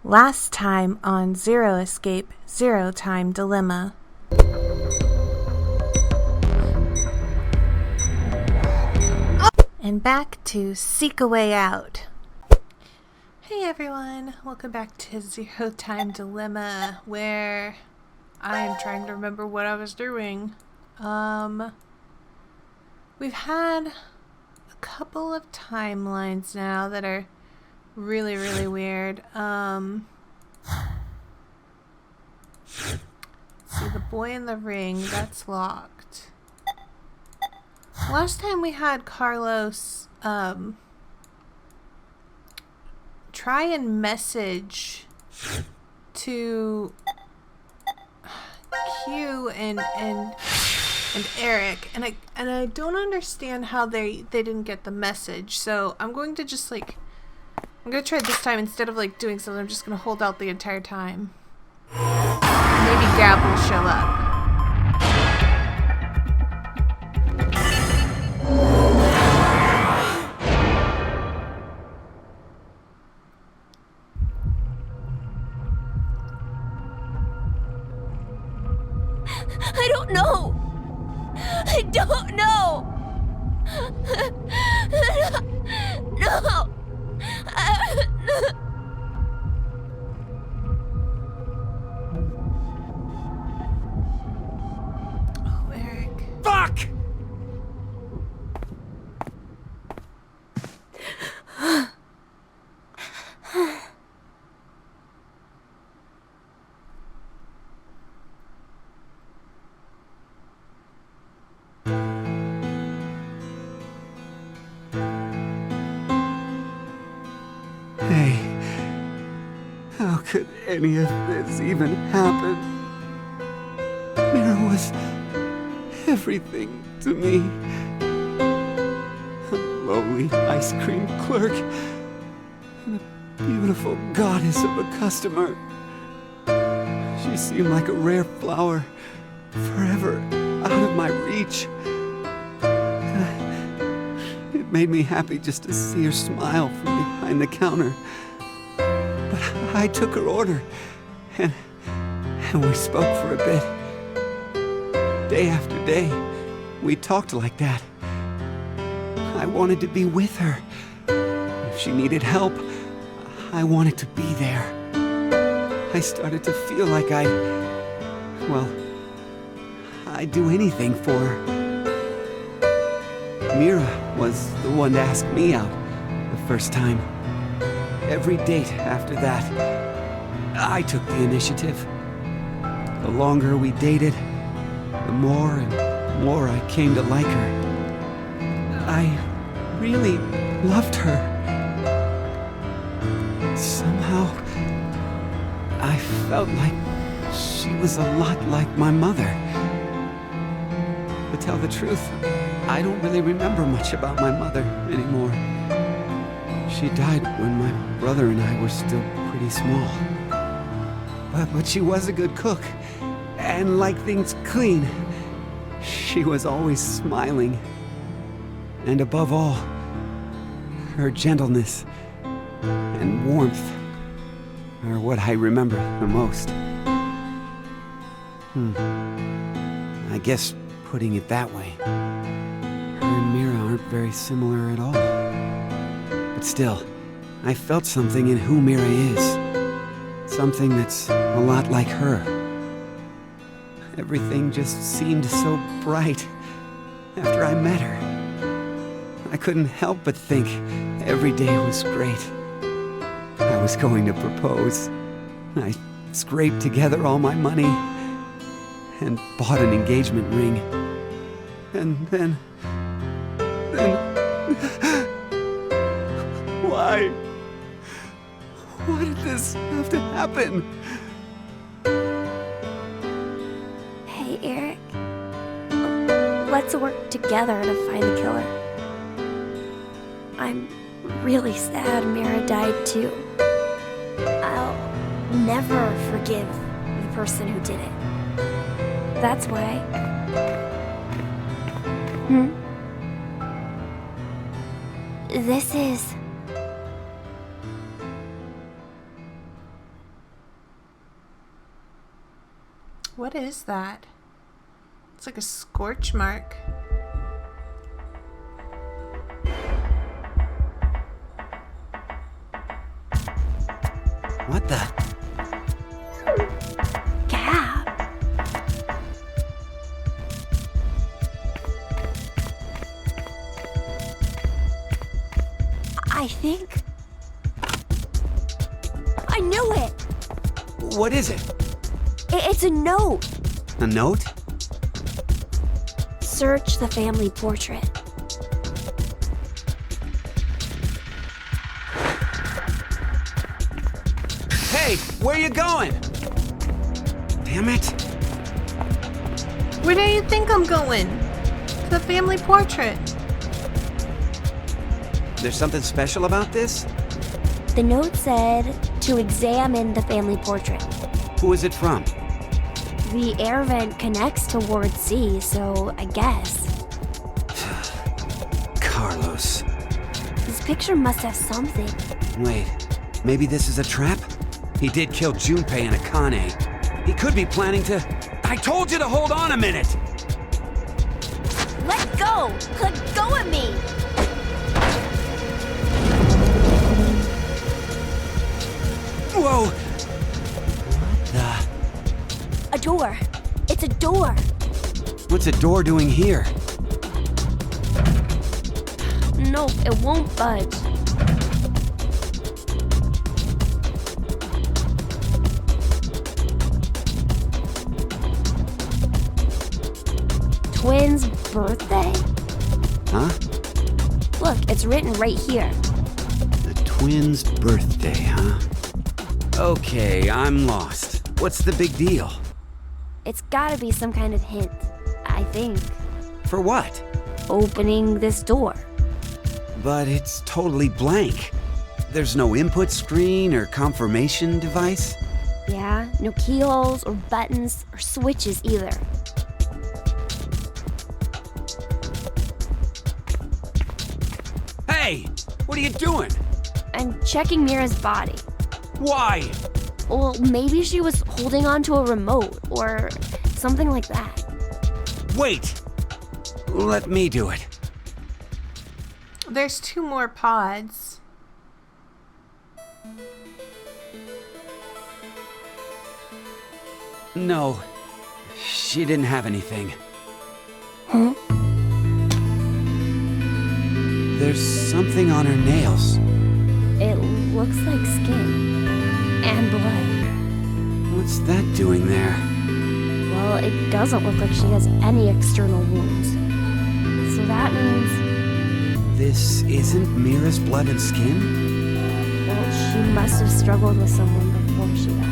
Last time on Zero Escape, Zero Time Dilemma. And back to Seek a Way Out. Hey everyone, welcome back to Zero Time Dilemma, where I'm trying to remember what I was doing. We've had a couple of timelines now that are really, really weird. See, the boy in the ring, that's locked. Last time we had Carlos, try and message to Q and Eric, and I don't understand how they didn't get the message. So I'm going to just I'm gonna try this time instead of doing something. I'm just gonna hold out the entire time. Maybe Gab will show up. I don't know. I don't know. No. Oh, Eric. Fuck! Hey, how could any of this even happen? Mina was everything to me. A lowly ice cream clerk and a beautiful goddess of a customer. She seemed like a rare flower, forever out of my reach. It made me happy just to see her smile from behind the counter. But I took her order, and we spoke for a bit. Day after day, we talked like that. I wanted to be with her. If she needed help, I wanted to be there. I started to feel like I'd do anything for her. Mira was the one to ask me out the first time. Every date after that, I took the initiative. The longer we dated, the more and more I came to like her. I really loved her. Somehow, I felt like she was a lot like my mother. To tell the truth, I don't really remember much about my mother anymore. She died when my brother and I were still pretty small. But she was a good cook, and liked things clean. She was always smiling. And above all, her gentleness and warmth are what I remember the most. I guess putting it that way, her and Mira aren't very similar at all. But still, I felt something in who Mira is. Something that's a lot like her. Everything just seemed so bright after I met her. I couldn't help but think every day was great. I was going to propose. I scraped together all my money and bought an engagement ring. And then... Why? Why did this have to happen? Hey, Eric. Let's work together to find the killer. I'm really sad Mira died too. I'll never forgive the person who did it. That's why... This is... What is that? It's like a scorch mark. What the? Cab. I think... I knew it! What is it? It's a note. A note? Search the family portrait. Hey, where you going? Damn it. Where do you think I'm going? To the family portrait. There's something special about this? The note said to examine the family portrait. Who is it from? The air vent connects to Ward C, so I guess. Carlos. This picture must have something. Wait, maybe this is a trap? He did kill Junpei and Akane. He could be planning to... I told you to hold on a minute! Let go! Let go of me! Whoa! What the... A door. It's a door. What's a door doing here? Nope, it won't budge. Twins' birthday? Huh? Look, it's written right here. The twins' birthday, huh? Okay, I'm lost. What's the big deal? It's gotta be some kind of hint, I think. For what? Opening this door. But it's totally blank. There's no input screen or confirmation device? Yeah, no keyholes or buttons or switches either. Hey! What are you doing? I'm checking Mira's body. Why? Well, maybe she was holding onto a remote or something like that. Wait! Let me do it. There's 2 more pods. No. She didn't have anything. Huh? There's something on her nails. It looks like skin and blood. What's that doing there? Well, it doesn't look like she has any external wounds. So that means, This isn't Mira's blood and skin? well, she must have struggled with someone before she died.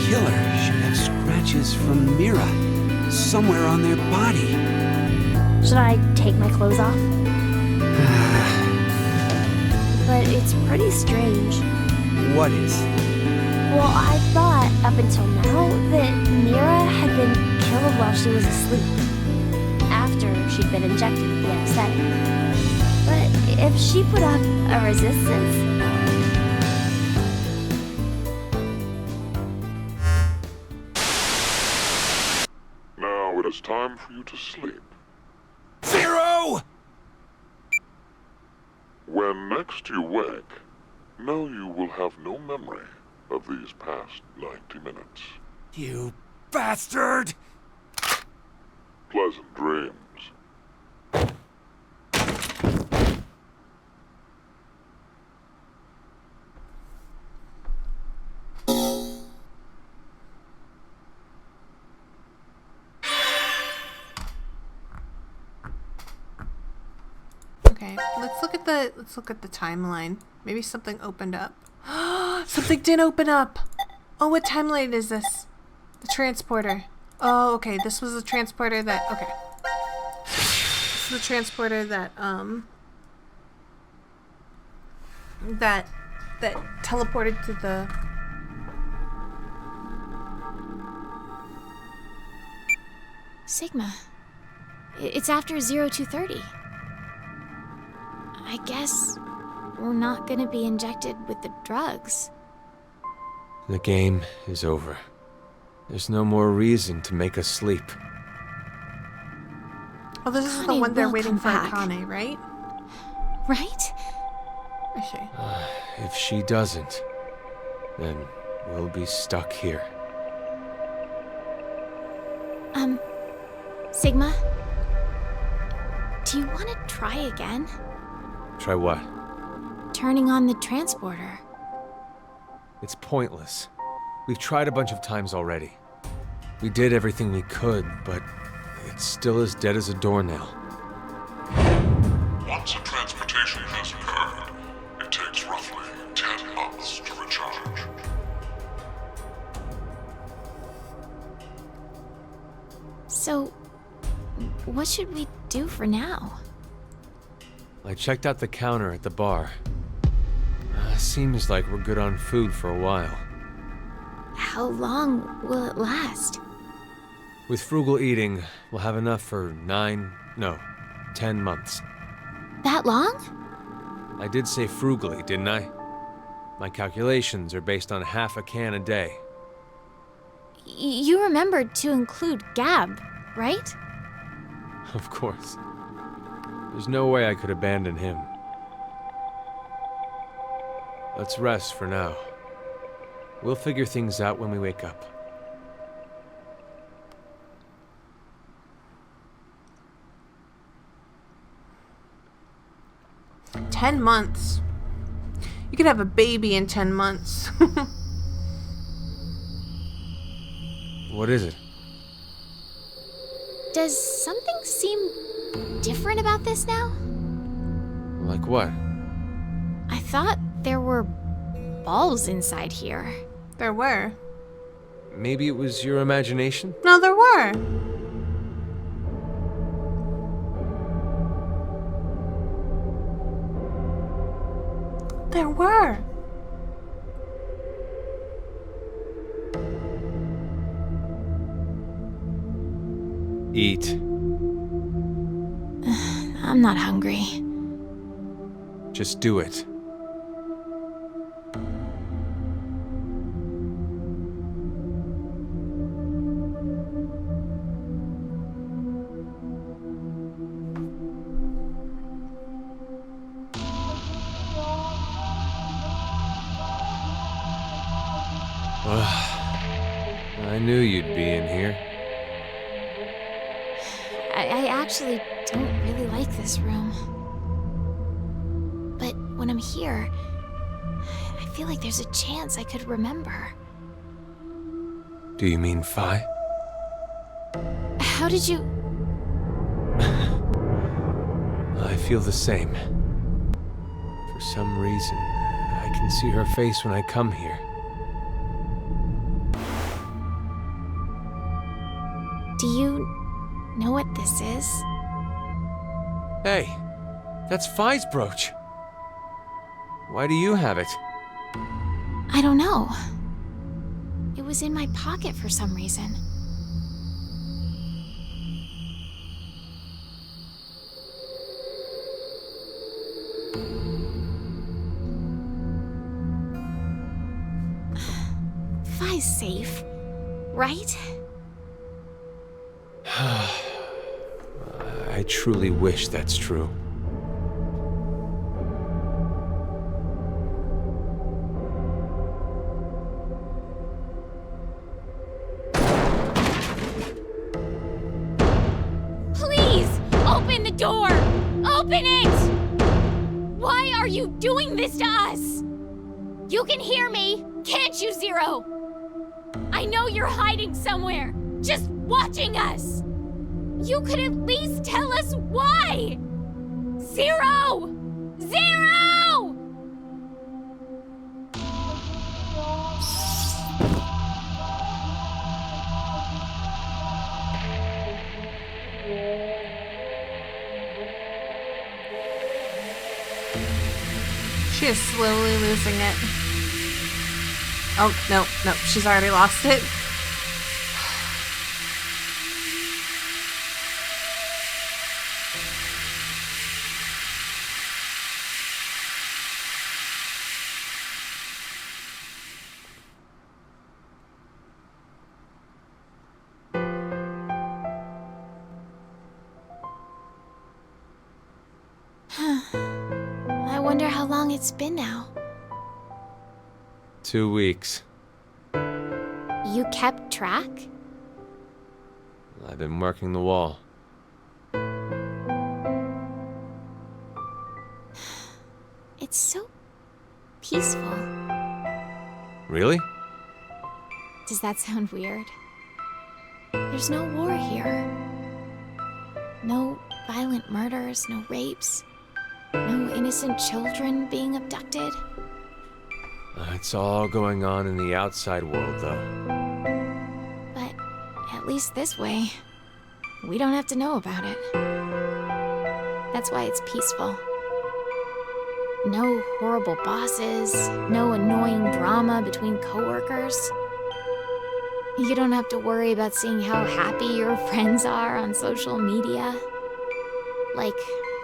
Killer should have scratches from Mira somewhere on their body. Should I take my clothes off? But it's pretty strange. What is? Well, I thought up until now that Mira had been killed while she was asleep, after she'd been injected with the anesthetic. But if she put up a resistance... Now it is time for you to sleep. Zero! When next you wake, know you will have no memory of these past 90 minutes. You bastard! Pleasant dreams. Okay, let's look at the timeline. Maybe something opened up. Something did open up. Oh, what timeline is this? The transporter. Oh, okay. This was the transporter that. Okay. This is the transporter that that teleported to the. Sigma. It's after 0230. I guess we're not gonna be injected with the drugs. The game is over. There's no more reason to make us sleep. Oh, this is the Akane one they're will waiting come for back. Akane, right? Right? I see. If she doesn't, then we'll be stuck here. Sigma? Do you want to try again? Try what? Turning on the transporter. It's pointless. We've tried a bunch of times already. We did everything we could, but it's still as dead as a doornail. Once a transmutation has occurred, it takes roughly 10 months to recharge. So, what should we do for now? I checked out the counter at the bar. Seems like we're good on food for a while. How long will it last? With frugal eating, we'll have enough for 10 months. That long? I did say frugally, didn't I? My calculations are based on half a can a day. You remembered to include Gab, right? Of course. There's no way I could abandon him. Let's rest for now. We'll figure things out when we wake up. "10 months. You could have a baby in 10 months." What is it? Does something seem different about this now? Like what? I thought there were balls inside here. There were. Maybe it was your imagination? No, there were. There were. Eat. I'm not hungry. Just do it. I knew you'd be in here. I actually don't really like this room. But when I'm here, I feel like there's a chance I could remember. Do you mean Phi? How did you... I feel the same. For some reason, I can see her face when I come here. Do you know what this is? Hey, that's Phi's brooch. Why do you have it? I don't know. It was in my pocket for some reason. Phi's safe, right? I truly wish that's true. Please, open the door! Open it! Why are you doing this to us? You can hear me, can't you, Zero? I know you're hiding somewhere, just watching us. You could at least tell us why! Zero! Zero! She is slowly losing it. Oh, no, she's already lost it. long it's been now. 2 weeks. You kept track? I've been marking the wall. It's so peaceful. Really? Does that sound weird? There's no war here. No violent murders, no rapes. No innocent children being abducted. It's all going on in the outside world, though. But at least this way, we don't have to know about it. That's why it's peaceful. No horrible bosses, no annoying drama between coworkers. You don't have to worry about seeing how happy your friends are on social media. Like,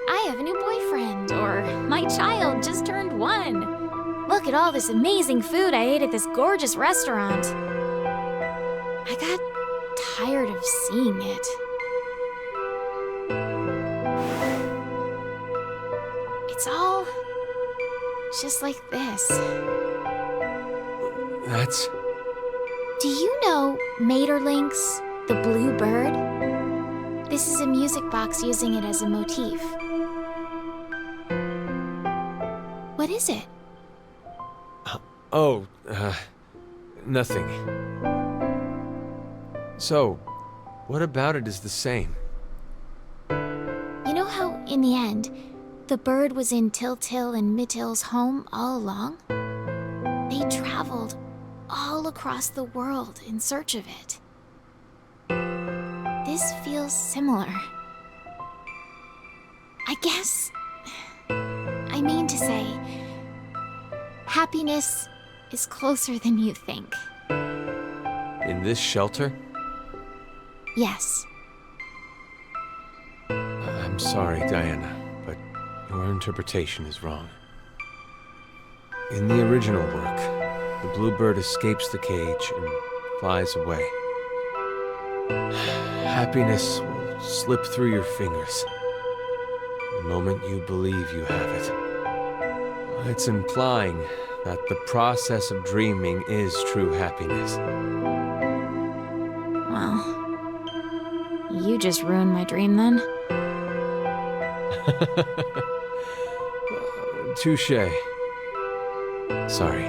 I have a new boyfriend, or my child just turned 1. Look at all this amazing food I ate at this gorgeous restaurant. I got tired of seeing it. It's all just like this. That's... Do you know Maeterlinck's The Blue Bird? This is a music box using it as a motif. What is it? Oh, nothing. So, what about it is the same? You know how, in the end, the bird was in Tiltil and Mittil's home all along? They traveled all across the world in search of it. This feels similar. I guess... I mean to say, happiness is closer than you think. In this shelter? Yes. I'm sorry, Diana, but your interpretation is wrong. In the original work, the bluebird escapes the cage and flies away. Happiness will slip through your fingers the moment you believe you have it. It's implying that the process of dreaming is true happiness. Well, you just ruined my dream then. Touché. Sorry.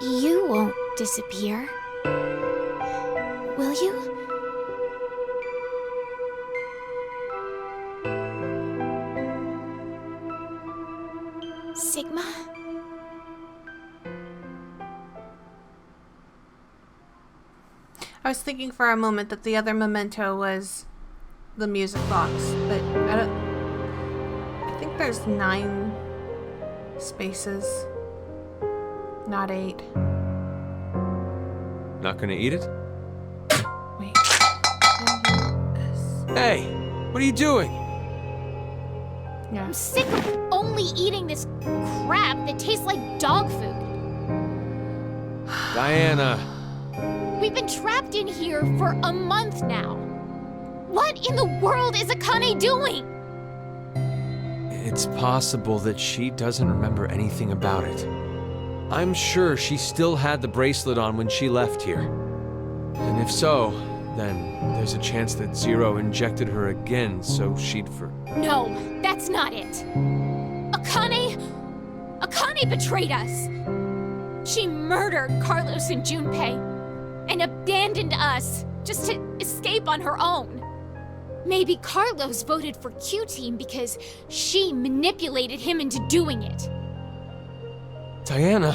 You won't disappear, will you? Sigma? I was thinking for a moment that the other memento was the music box, but I think there's 9 spaces, not 8. Not gonna eat it? Wait. Hey! What are you doing? Yeah. I'm sick of only eating this crap that tastes like dog food. Diana! We've been trapped in here for a month now. What in the world is Akane doing? It's possible that she doesn't remember anything about it. I'm sure she still had the bracelet on when she left here. And if so, then there's a chance that Zero injected her again so she'd No, that's not it. Akane betrayed us. She murdered Carlos and Junpei and abandoned us just to escape on her own. Maybe Carlos voted for Q-Team because she manipulated him into doing it. Diana,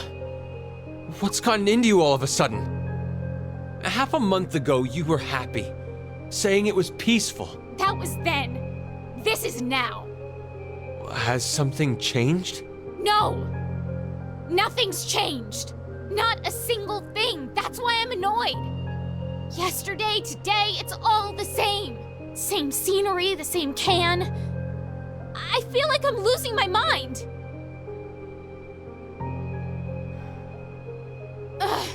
what's gotten into you all of a sudden? Half a month ago, you were happy, saying it was peaceful. That was then. This is now. Has something changed? No! Nothing's changed. Not a single thing. That's why I'm annoyed. Yesterday, today, it's all the same. Same scenery, the same can. I feel like I'm losing my mind. Ugh,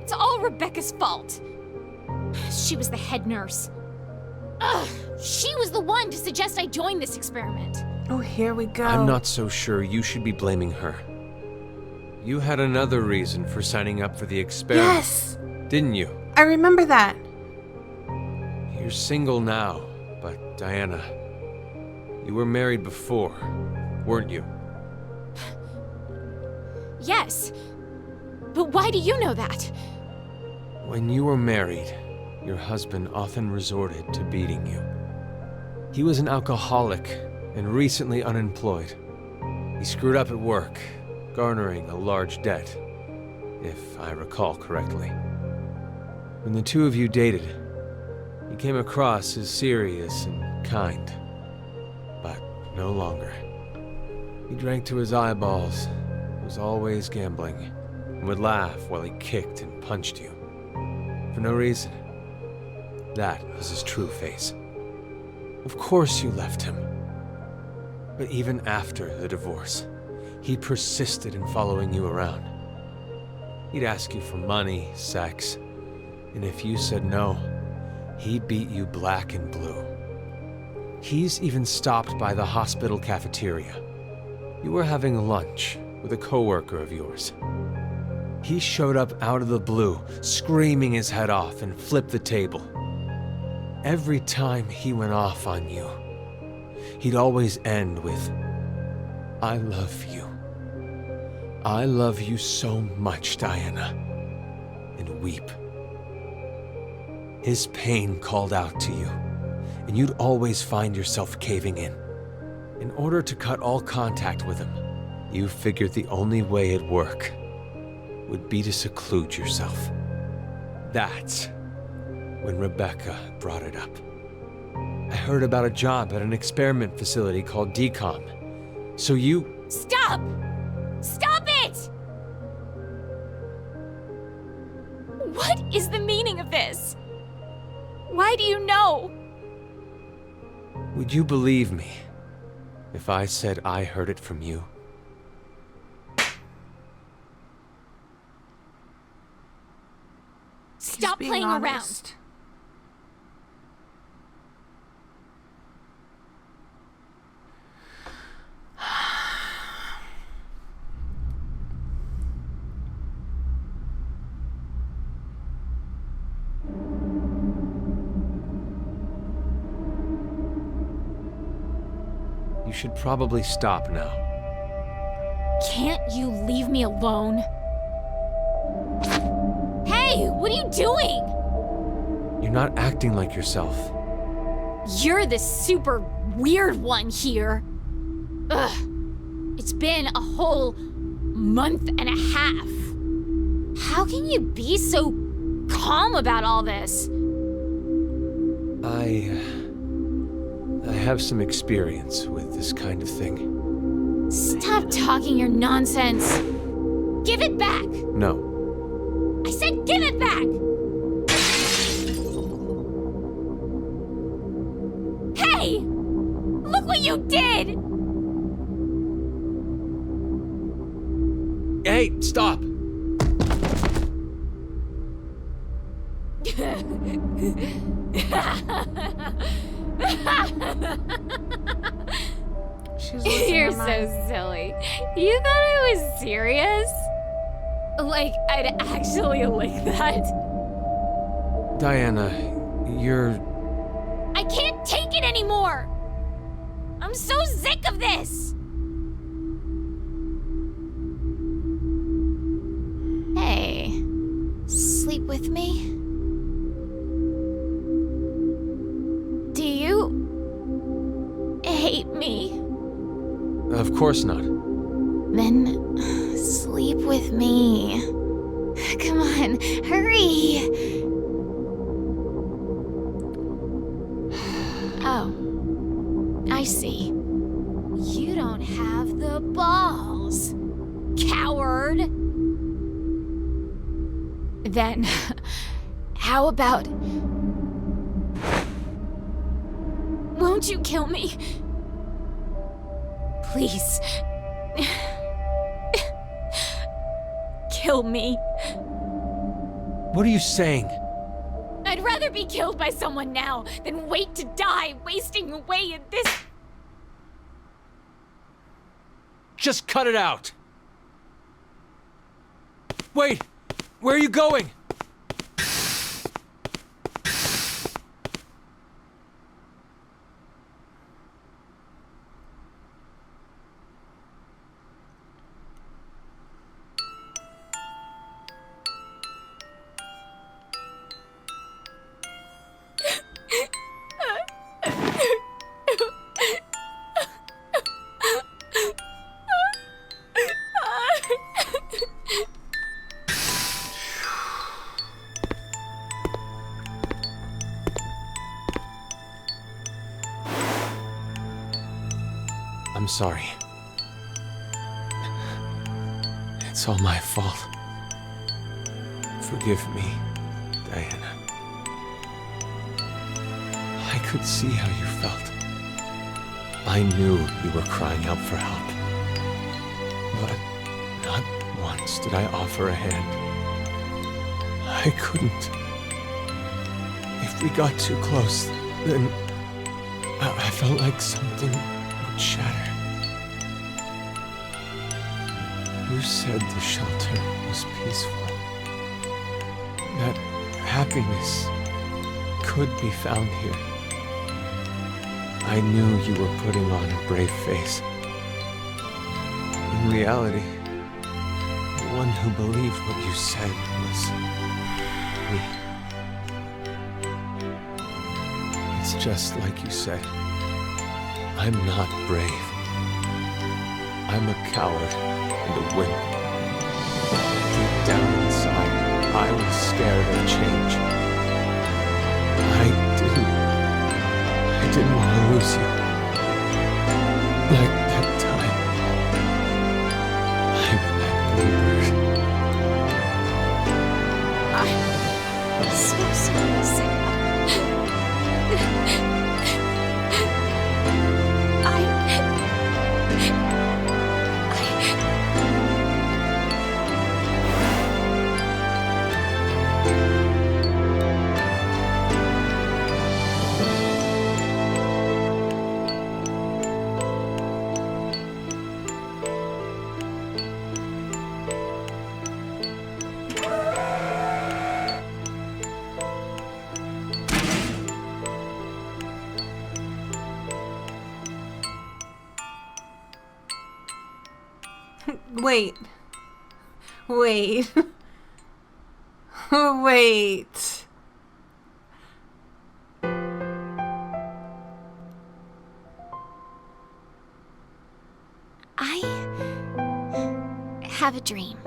it's all Rebecca's fault. She was the head nurse. Ugh, she was the one to suggest I join this experiment. Oh, here we go. I'm not so sure you should be blaming her. You had another reason for signing up for the experiment. Yes! Didn't you? I remember that. You're single now, but Diana, you were married before, weren't you? Yes. But why do you know that? When you were married, your husband often resorted to beating you. He was an alcoholic and recently unemployed. He screwed up at work, garnering a large debt, if I recall correctly. When the two of you dated, he came across as serious and kind, but no longer. He drank to his eyeballs, was always gambling, and would laugh while he kicked and punched you. For no reason. That was his true face. Of course you left him. But even after the divorce, he persisted in following you around. He'd ask you for money, sex, and if you said no, he beat you black and blue. He's even stopped by the hospital cafeteria. You were having lunch with a coworker of yours. He showed up out of the blue, screaming his head off, and flipped the table. Every time he went off on you, he'd always end with, "I love you. I love you so much, Diana," and weep. His pain called out to you, and you'd always find yourself caving in. In order to cut all contact with him, you figured the only way it'd work would be to seclude yourself. That's when Rebecca brought it up. I heard about a job at an experiment facility called DCOM. So you... Stop! Stop it! What is the meaning of this? Why do you know? Would you believe me if I said I heard it from you? Stop being playing honest. around. You should probably stop now. Can't you leave me alone? Hey, what are you doing? You're not acting like yourself. You're the super weird one here. Ugh. It's been a whole month and a half. How can you be so calm about all this? I have some experience with this kind of thing. Stop talking your nonsense. Give it back. No. I said give it back. Hey! Look what you did! Hey, stop! She's losing You're her mind. so silly. You thought I was serious? Like, I'd actually like that? Diana, you're... I can't take it anymore! I'm so sick of this! Hey, sleep with me? Do you hate me? Of course not. Then sleep with me. Come on, hurry! Oh, I see. You don't have the balls, coward! Then, how about... Won't you kill me? Please. Kill me. What are you saying? I'd rather be killed by someone now than wait to die, wasting away in this... Just cut it out. Wait! Where are you going? I'm sorry. It's all my fault. Forgive me, Diana. I could see how you felt. I knew you were crying out for help. But not once did I offer a hand. I couldn't. If we got too close, then I felt like something would shatter. You said the shelter was peaceful. That happiness could be found here. I knew you were putting on a brave face. In reality, the one who believed what you said was me. It's just like you said. I'm not brave. I'm a coward and a wimp. Deep down inside, I was scared of change. I didn't want to lose you. Like that time. Like that bluebird. I'm so sorry, Sigma. Wait. Wait. Wait. I have a dream.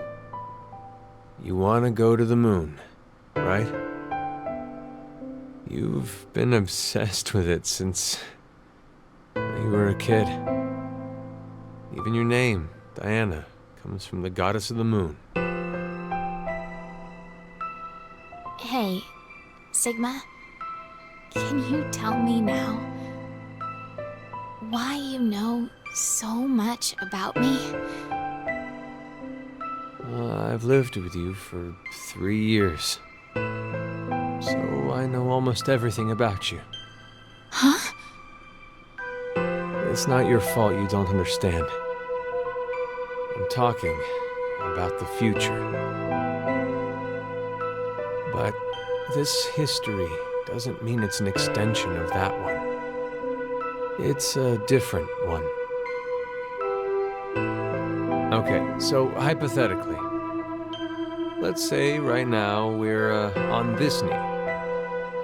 You want to go to the moon, right? You've been obsessed with it since you were a kid. Even your name, Diana, comes from the goddess of the moon. Hey, Sigma, can you tell me now why you know so much about me? I've lived with you for 3 years, so I know almost everything about you. Huh? It's not your fault you don't understand. I'm talking about the future. But this history doesn't mean it's an extension of that one. It's a different one. Okay, so hypothetically, let's say right now we're on this knee.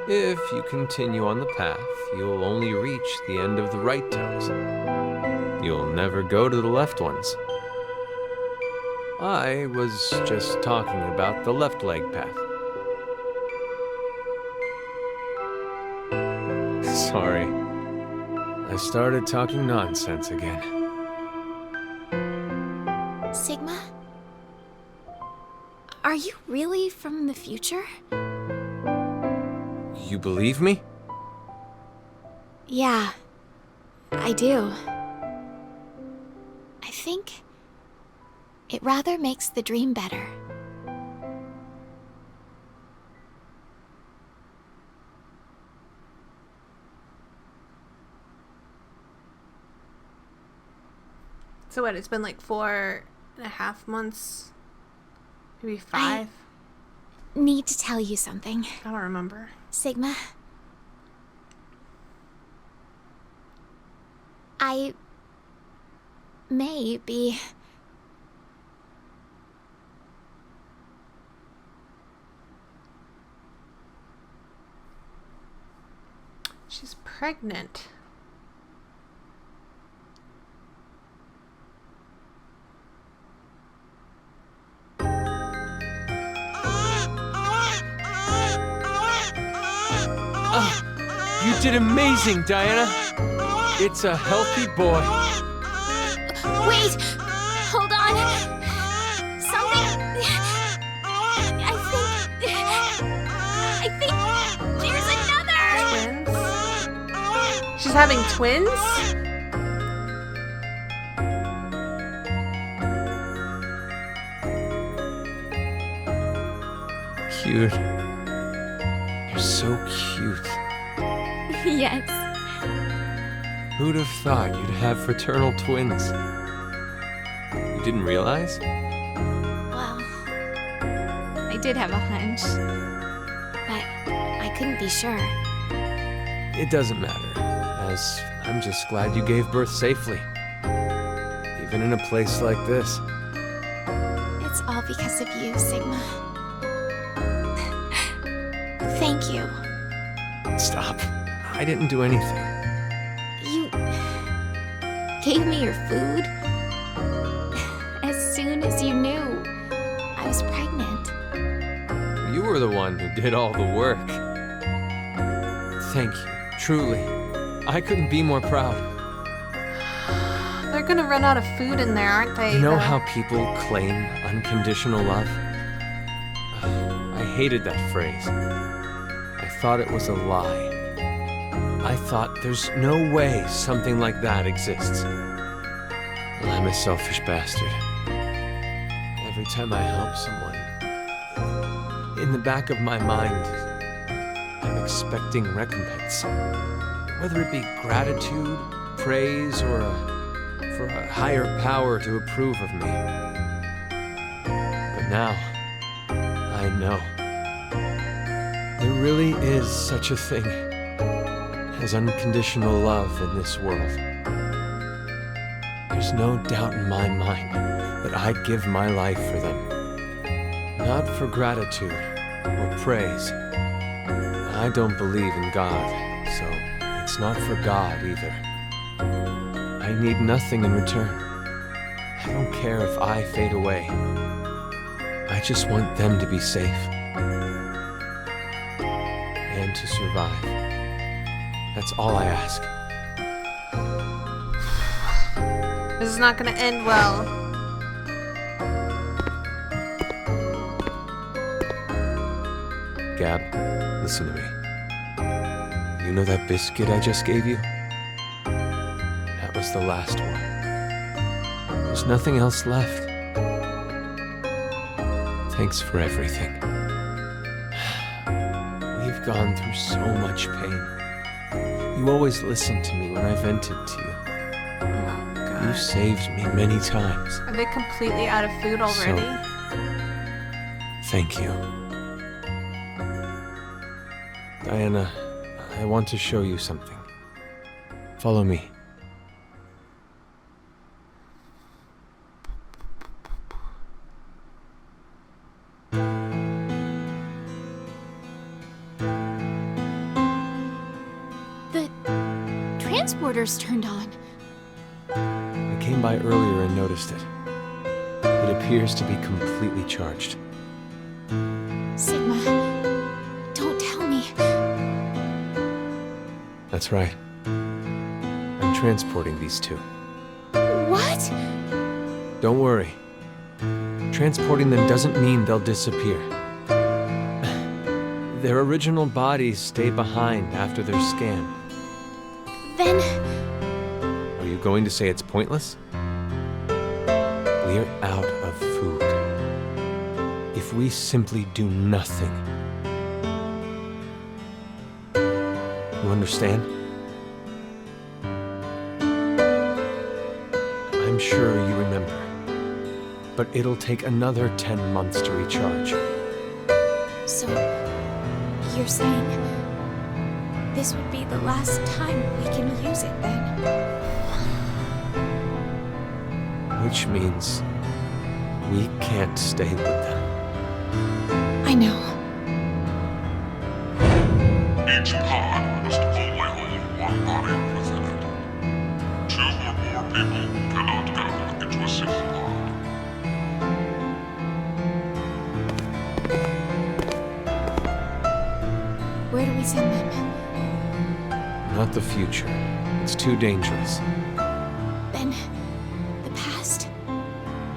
If you continue on the path, you'll only reach the end of the right toes. You'll never go to the left ones. I was just talking about the left leg path. Sorry. I started talking nonsense again. Sigma? Are you really from the future? You believe me? Yeah, I do. I think it rather makes the dream better. So what, it's been like 4.5 months? Maybe 5? Need to tell you something. I don't remember. Sigma. I may be... She's pregnant. You did amazing, Diana. It's a healthy boy. Wait! Hold on! Something... I think there's another! Twins? She's having twins? Cute. You're so cute. Yes. Who'd have thought you'd have fraternal twins? You didn't realize? Well, I did have a hunch. But I couldn't be sure. It doesn't matter, as I'm just glad you gave birth safely. Even in a place like this. It's all because of you, Sigma. Thank you. Stop. I didn't do anything. You gave me your food as soon as you knew I was pregnant. You were the one who did all the work. Thank you, truly. I couldn't be more proud. They're gonna run out of food in there, aren't they? You know how people claim unconditional love? I hated that phrase. I thought it was a lie. I thought there's no way something like that exists. Well, I'm a selfish bastard. Every time I help someone, in the back of my mind, I'm expecting recompense. Whether it be gratitude, praise, or for a higher power to approve of me. But now, I know. There really is such a thing as unconditional love in this world. There's no doubt in my mind that I'd give my life for them. Not for gratitude or praise. I don't believe in God, so it's not for God either. I need nothing in return. I don't care if I fade away. I just want them to be safe. And to survive. That's all I ask. This is not gonna end well. Gab, listen to me. You know that biscuit I just gave you? That was the last one. There's nothing else left. Thanks for everything. We've gone through so much pain. You always listened to me when I vented to you. Oh, God. You saved me many times. Are they completely out of food already? Thank you. Diana, I want to show you something. Follow me. The transporter's turned on. I came by earlier and noticed it. It appears to be completely charged. Sigma, don't tell me. That's right. I'm transporting these two. What? Don't worry. Transporting them doesn't mean they'll disappear. Their original bodies stay behind after they're scanned. Then... Are you going to say it's pointless? We're out of food. If we simply do nothing. You understand? I'm I'm sure you remember. But it'll take another 10 months to recharge. So, you're saying this would be the last time we can use it then? Which means we can't stay with them. I know. Each pod must only hold one body within it. 2 or more people cannot gather into a single pod. Where do we send them? Not the future. It's too dangerous. Then, the past?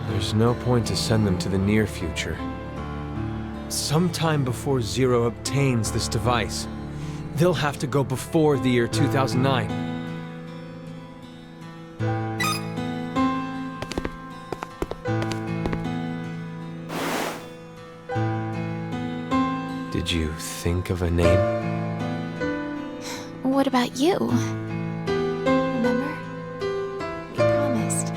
There's no point to send them to the near future. Sometime before Zero obtains this device, they'll have to go before the year 2009. Did you think of a name? What about you? Remember? We promised.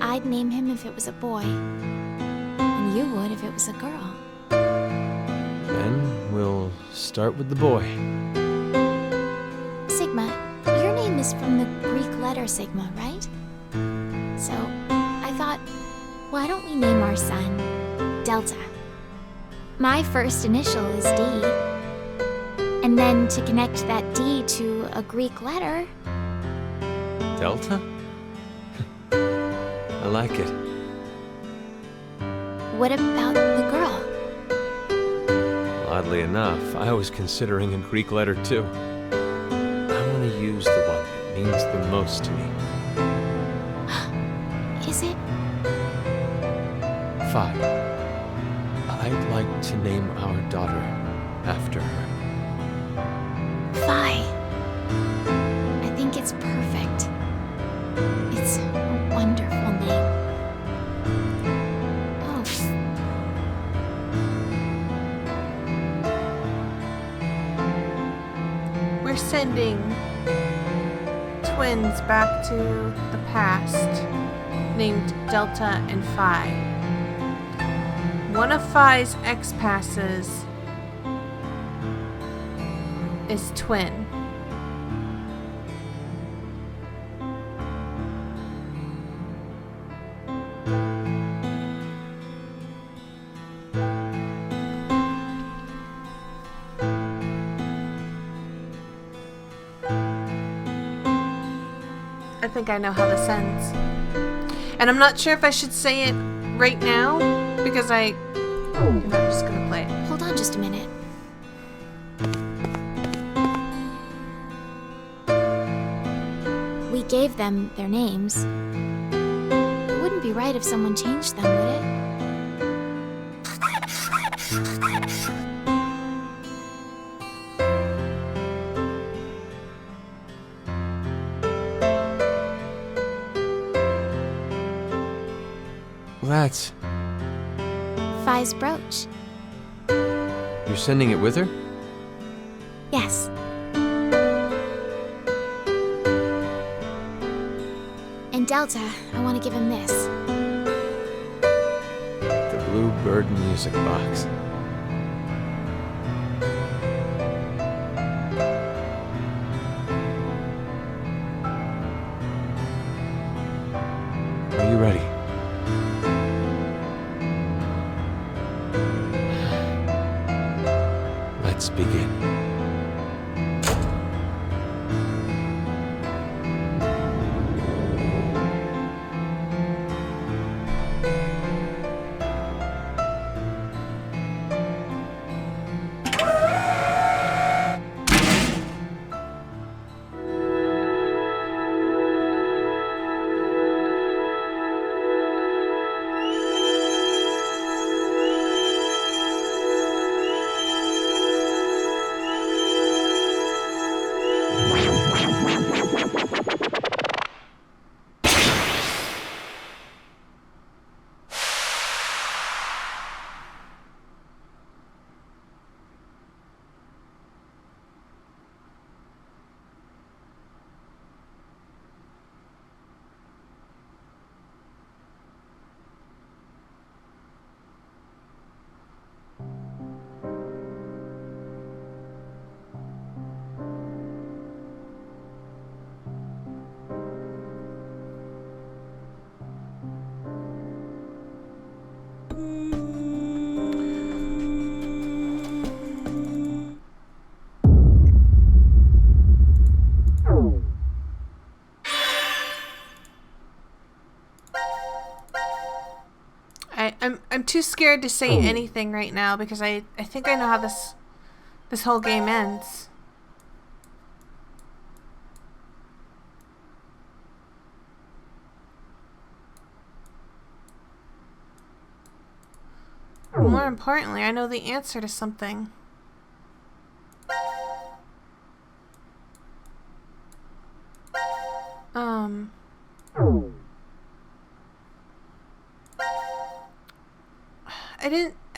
I'd name him if it was a boy, and you would if it was a girl. Then we'll start with the boy. Sigma, your name is from the Greek letter Sigma, right? So, I thought, why don't we name our son Delta? My first initial is D. And then to connect that D to a Greek letter, Delta? I like it. what about the girl? Oddly enough, I was considering a Greek letter too. I want to use the one that means the most to me. Is it? Phi. I'd like to name our daughter after her. Phi. I think it's perfect. It's a wonderful name. Oh. We're sending twins back to the past named Delta and Phi. One of Phi's X-passes is twin. I think I know how this ends. And I'm not sure if I should say it right now because I'm just gonna play it. Hold on just a minute. We gave them their names. It wouldn't be right if someone changed them, would it? That's... Phi's brooch. You're sending it with her? Yes. And Delta, I want to give him this. The Blue Bird music box. Are you ready? Let's begin. I'm too scared to say anything right now because I think I know how this whole game ends. More importantly, I know the answer to something.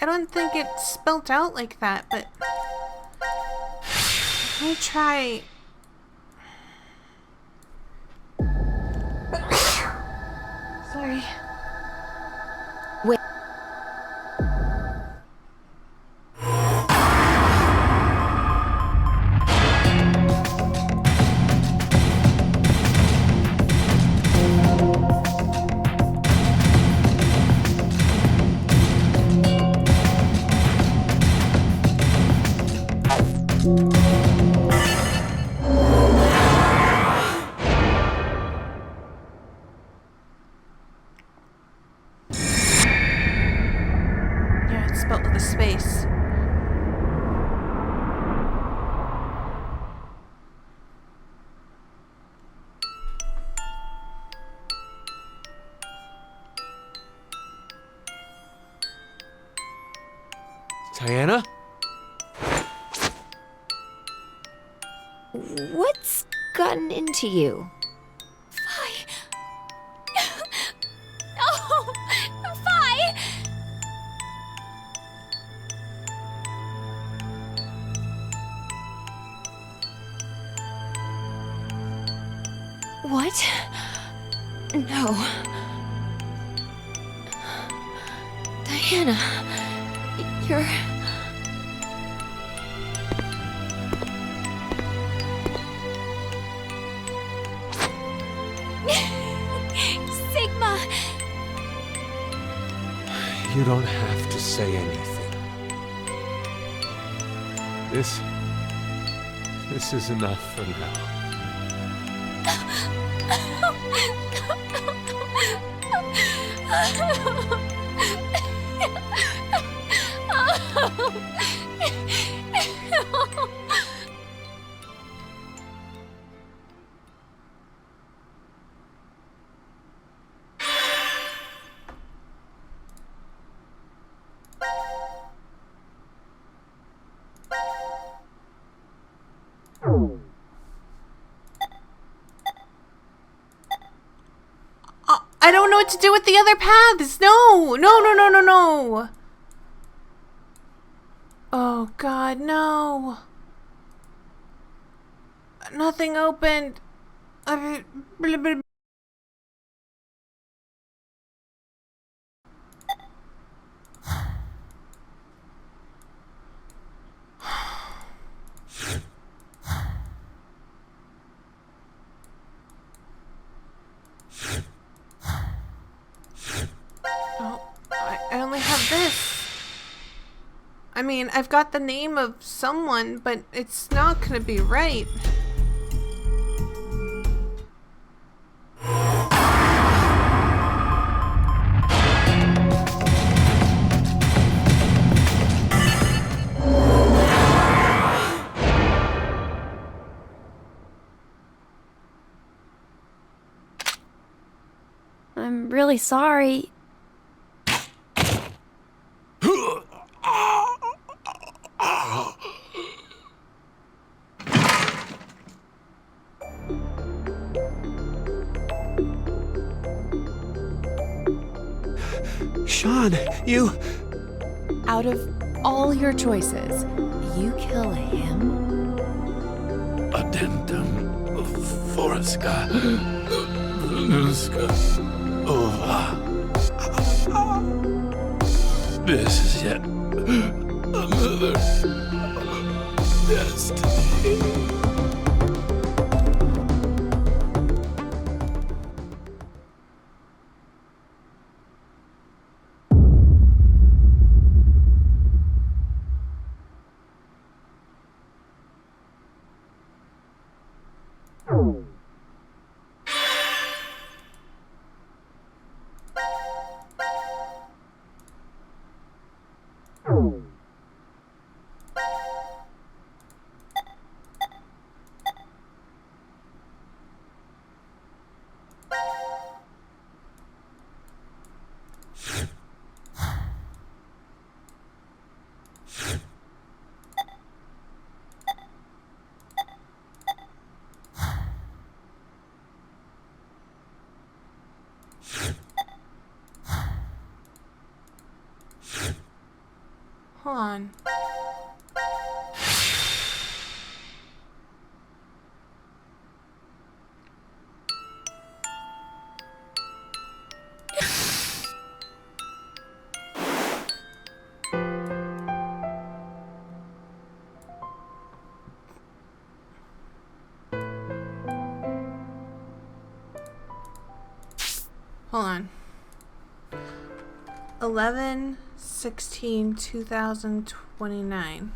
I don't think it's spelt out like that, but let me try. Sorry. Wait. Yeah, it's spelled with a space. Diana? What's gotten into you? Fi. Oh, Fi. What? No. Diana, you're... Sigma. You don't have to say anything. This is enough for now. I don't know what to do with the other paths. No, no, no, no, no, no. Oh God, no. Nothing opened. I only have this. I mean, I've got the name of someone, but it's not gonna be right. I'm really sorry. Sean, you... Out of all your choices, you kill him? Addendum Forska Venuska Ova. This is yet another destiny. Hold on. Hold on. 11/16/2029.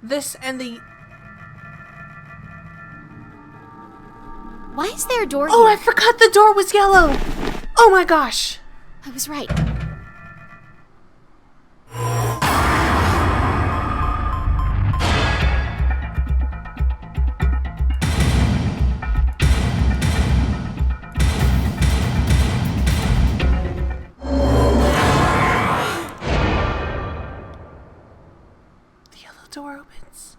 This and the... Why is there a door Oh, here? I forgot the door was yellow! Oh my gosh! I was right. The yellow door opens.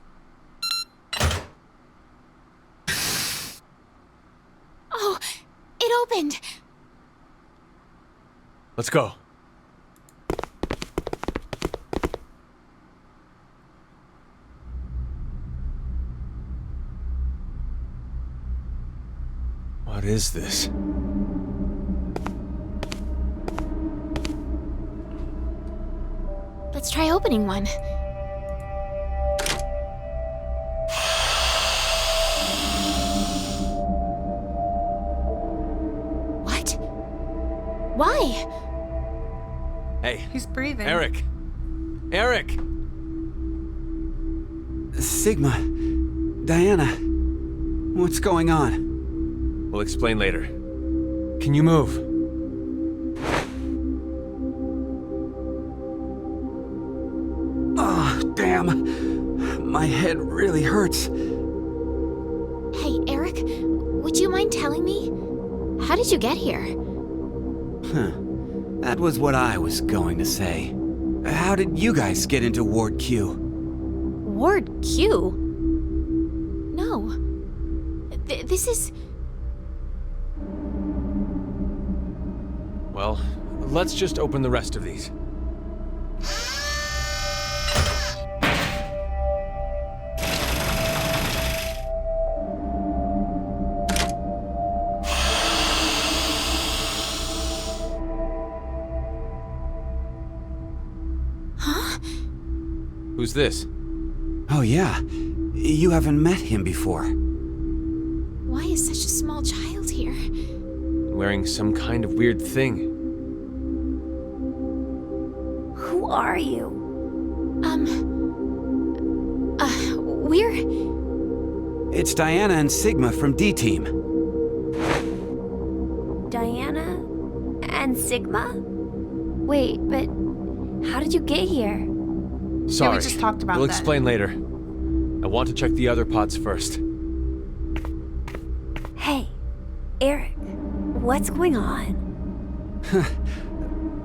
Oh, it opened. Let's go. What is this? Let's try opening one. What? Why? Hey, He's breathing. Eric. Eric! Sigma. Diana. What's going on? We'll explain later. Can you move? Oh, damn. My head really hurts. Hey, Eric, would you mind telling me? How did you get here? Huh. That was what I was going to say. How did you guys get into Ward Q? Ward Q? No. This is... Well, let's just open the rest of these. Who's this? Oh yeah, you haven't met him before. Why is such a small child here? Wearing some kind of weird thing. Who are you? We're... It's Diana and Sigma from D-Team. Diana and Sigma? Wait, but how did you get here? Sorry. just talked about We'll that. explain later. I want to check the other pods first. Hey, Eric, what's going on?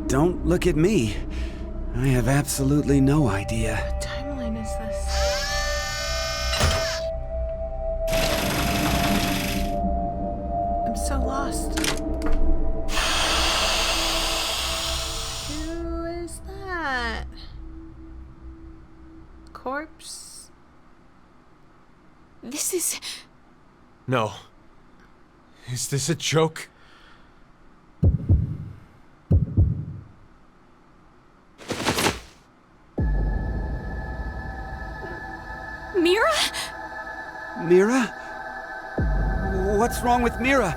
Don't look at me. I have absolutely no idea. What timeline is this? I'm so lost. Who is that? Corpse? This is... No. Is this a joke? Mira? Mira? What's wrong with Mira?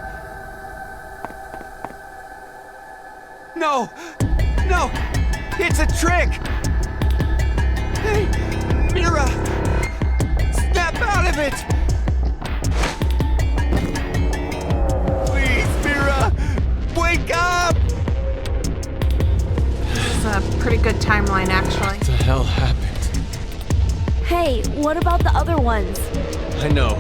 No! No! It's a trick! Hey! Mira! Snap out of it! Please, Mira! Wake up! This is a pretty good timeline, actually. What the hell happened? Hey, what about the other ones? I know.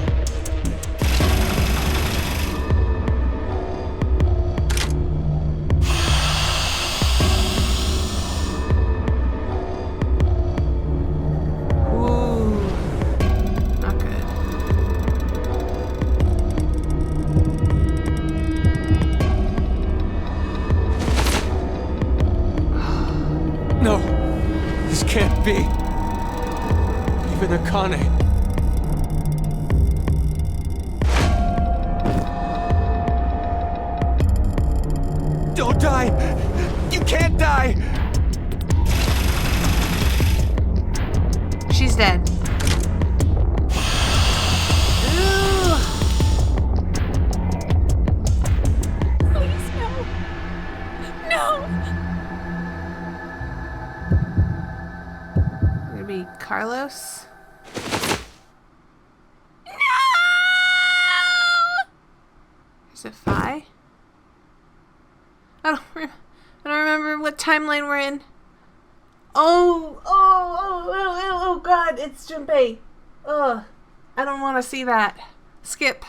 Ooh. been Akane. Don't die! You can't die! She's dead. Ooh. Please, no. No! Gonna be Carlos. No! Is it Phi? I don't remember what timeline we're in. Oh, God, it's Junpei. Ugh, I don't want to see that. Skip.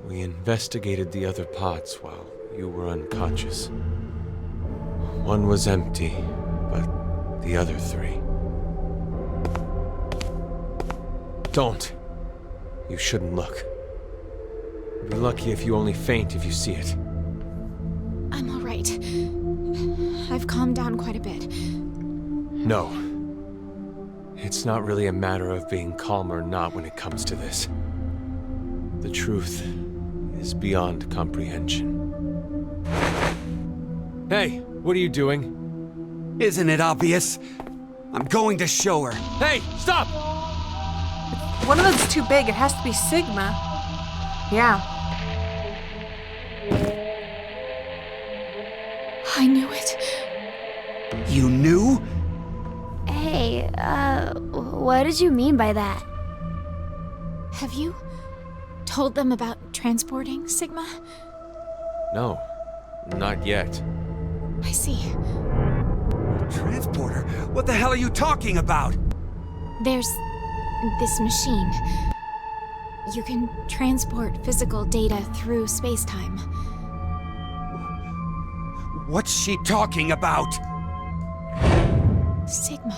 We investigated the other pods while you were unconscious. One was empty, but the other 3. Don't. You shouldn't look. You'll be lucky if you only faint if you see it. I'm all right. I've calmed down quite a bit. No. It's not really a matter of being calm or not when it comes to this. The truth is beyond comprehension. Hey, what are you doing? Isn't it obvious? I'm going to show her. Hey, stop! One of them's too big. It has to be Sigma. Yeah. I knew it. You knew? Hey, what did you mean by that? Have you told them about transporting Sigma? No, not yet. I see. Transporter? What the hell are you talking about? There's this machine. You can transport physical data through space-time. What's she talking about? Sigma.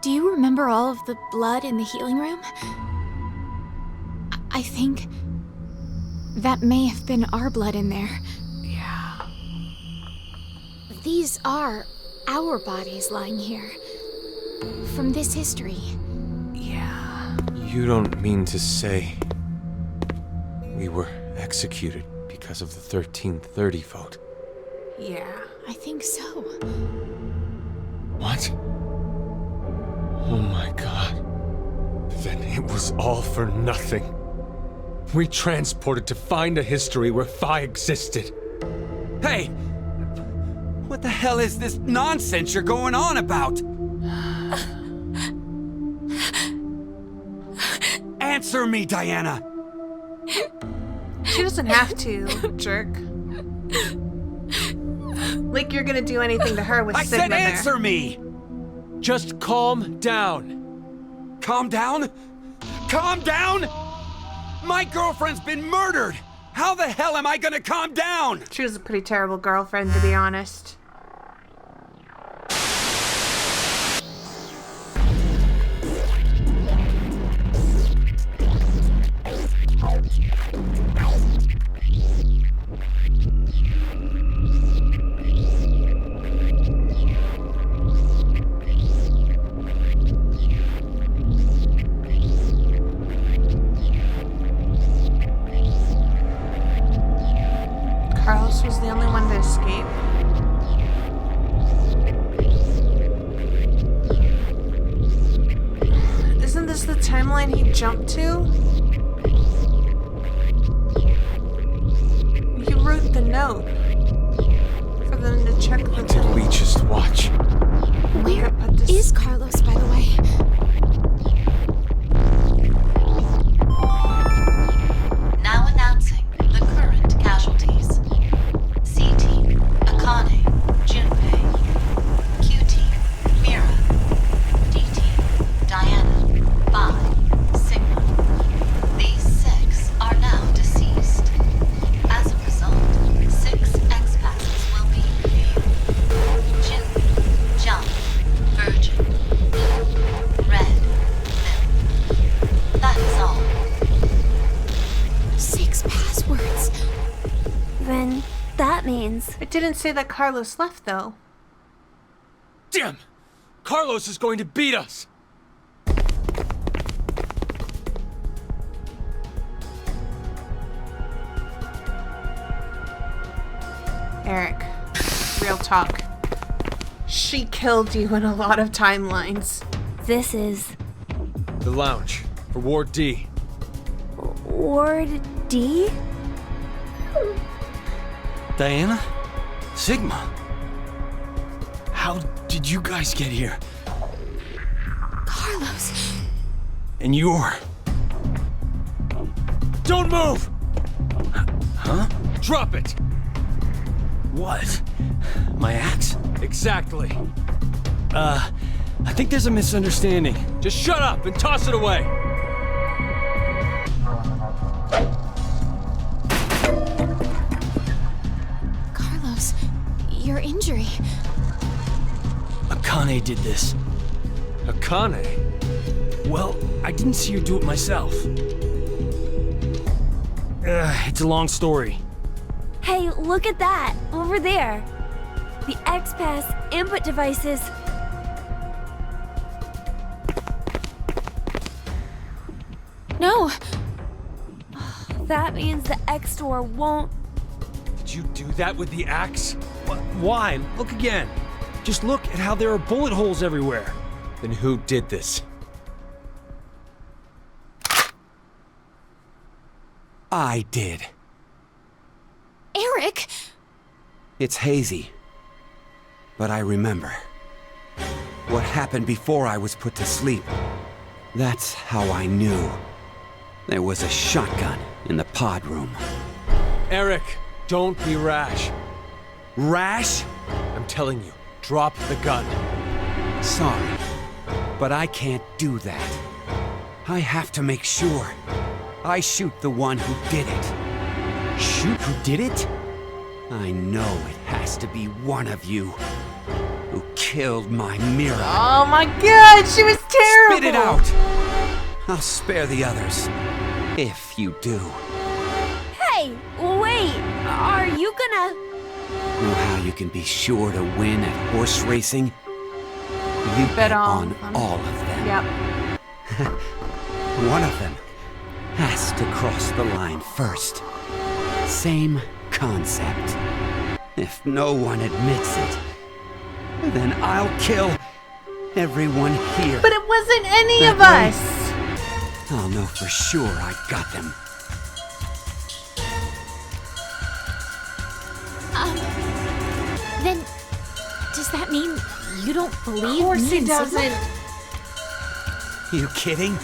Do you remember all of the blood in the healing room? I think that may have been our blood in there. Yeah. These are our bodies lying here. From this history. Yeah. You don't mean to say we were executed because of the 1330 vote? Yeah. I think so. What? Oh my god. Then it was all for nothing. We transported to find a history where Phi existed. Hey! What the hell is this nonsense you're going on about? Answer me, Diana! She doesn't have to, jerk. Like you're gonna do anything to her with I Sigma said there. answer me! Just calm down. Calm down? Calm down? My girlfriend's been murdered! How the hell am I gonna calm down? She was a pretty terrible girlfriend, to be honest. Carlos was the only one to escape. Isn't this the timeline he jumped to? You wrote the note for them to check the What did we just watch? Where Put this- is Carlos, by the way? Now announcing the current casualties. C-Team, Akane, Junpei. Q-Team, Mira. D-Team, Diana, Phi, Sigma. These 6 are now deceased. As a result, that means. It didn't say that Carlos left, though. Damn! Carlos is going to beat us! Eric, real talk. She killed you in a lot of timelines. This is The lounge for Ward D. Ward D? Diana? Sigma? How did you guys get here? Carlos. And you're... Don't move! Huh? Drop it! What? My axe? Exactly. I think there's a misunderstanding. Just shut up and toss it away! Carlos, your injury. Akane did this. Akane? Well, I didn't see her do it myself. It's a long story. Hey, look at that! Over there! The X-Pass input devices. No. That means the X-Door won't... Did you do that with the axe? Why? Look again. Just look at how there are bullet holes everywhere. Then who did this? I did. Eric! It's hazy. But I remember. What happened before I was put to sleep. That's how I knew. There was a shotgun in the pod room. Eric, don't be rash. Rash? I'm telling you, drop the gun. Sorry, but I can't do that. I have to make sure. I shoot the one who did it. Shoot who did it? I know it has to be one of you who killed my Mira. Oh my god, she was terrible! Spit it out! I'll spare the others, if you do. Hey, wait! Are you gonna... Know how you can be sure to win at horse racing? You bet on all of them. Yep. One of them has to cross the line first. Same concept. If no one admits it, then I'll kill everyone here. But it wasn't any That of way, us! I'll know for sure I got them. Then, does that mean you don't believe Of course me he and Sigma? doesn't. You kidding?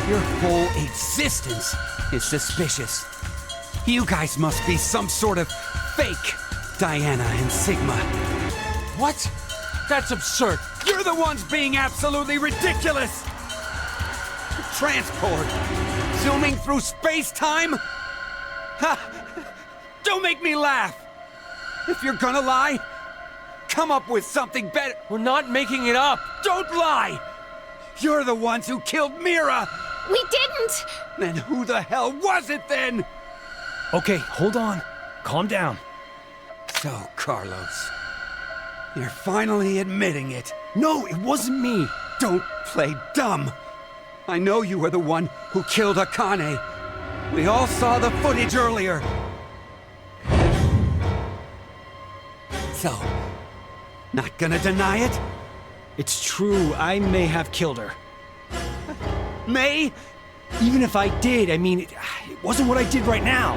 Your whole existence is suspicious. You guys must be some sort of fake Diana and Sigma. What? That's absurd. You're the ones being absolutely ridiculous! Transport! Zooming through space-time? Ha! Don't make me laugh! If you're gonna lie, come up with something better. We're not making it up. Don't lie! You're the ones who killed Mira! We didn't! Then who the hell was it then? Okay, hold on. Calm down. So, Carlos, you're finally admitting it. No, it wasn't me. Don't play dumb. I know you were the one who killed Akane. We all saw the footage earlier. So, not gonna deny it? It's true, I may have killed her. May? Even if I did, I mean, it wasn't what I did right now.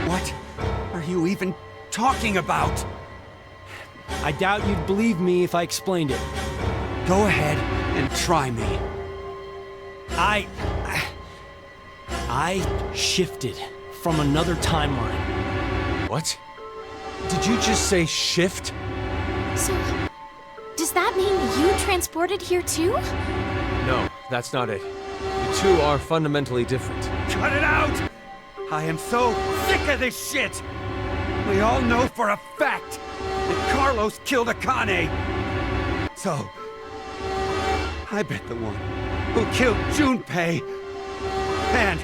What are you even talking about? I doubt you'd believe me if I explained it. Go ahead and try me. I shifted from another timeline. What? Did you just say shift? So, does that mean you transported here too? No, that's not it. The two are fundamentally different. Cut it out! I am so sick of this shit! We all know for a fact that Carlos killed Akane. So, I bet the one who killed Junpei and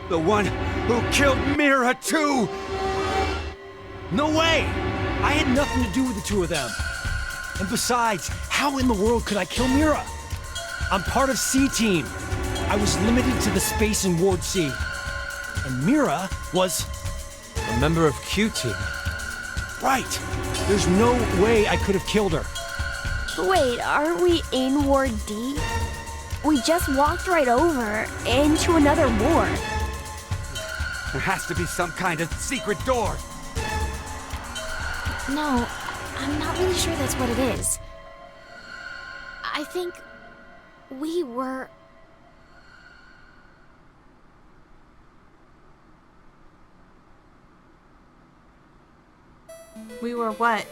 the one who killed Mira too No way! I had nothing to do with the two of them. And besides, how in the world could I kill Mira? I'm part of C-Team. I was limited to the space in Ward C. And Mira was... A member of Q-Team. right. There's no way I could have killed her. Wait, aren't we in Ward D? We just walked right over into another ward. There has to be some kind of secret door. No, I'm not really sure that's what it is. I think we were... We were what?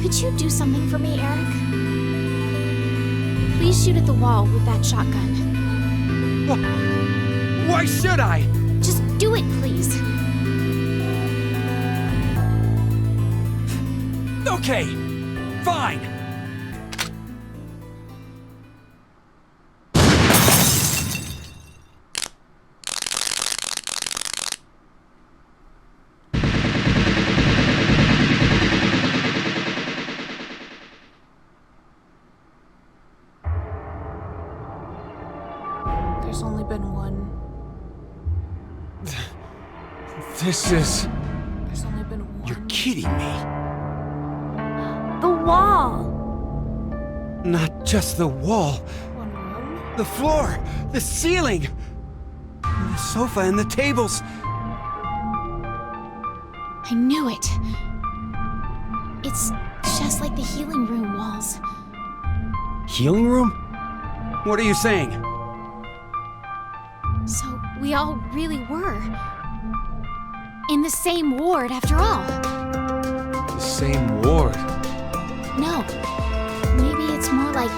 Could you do something for me, Eric? Please shoot at the wall with that shotgun. Why should I? Just do it, please. Okay, fine. There's only been one. This is... There's only been one. You're kidding me. The wall! Not just the wall. One room? The floor. The ceiling. The sofa and the tables. I knew it. It's just like the healing room walls. Healing room? What are you saying? So we all really were in the same ward after all. the same ward. No. Maybe it's more like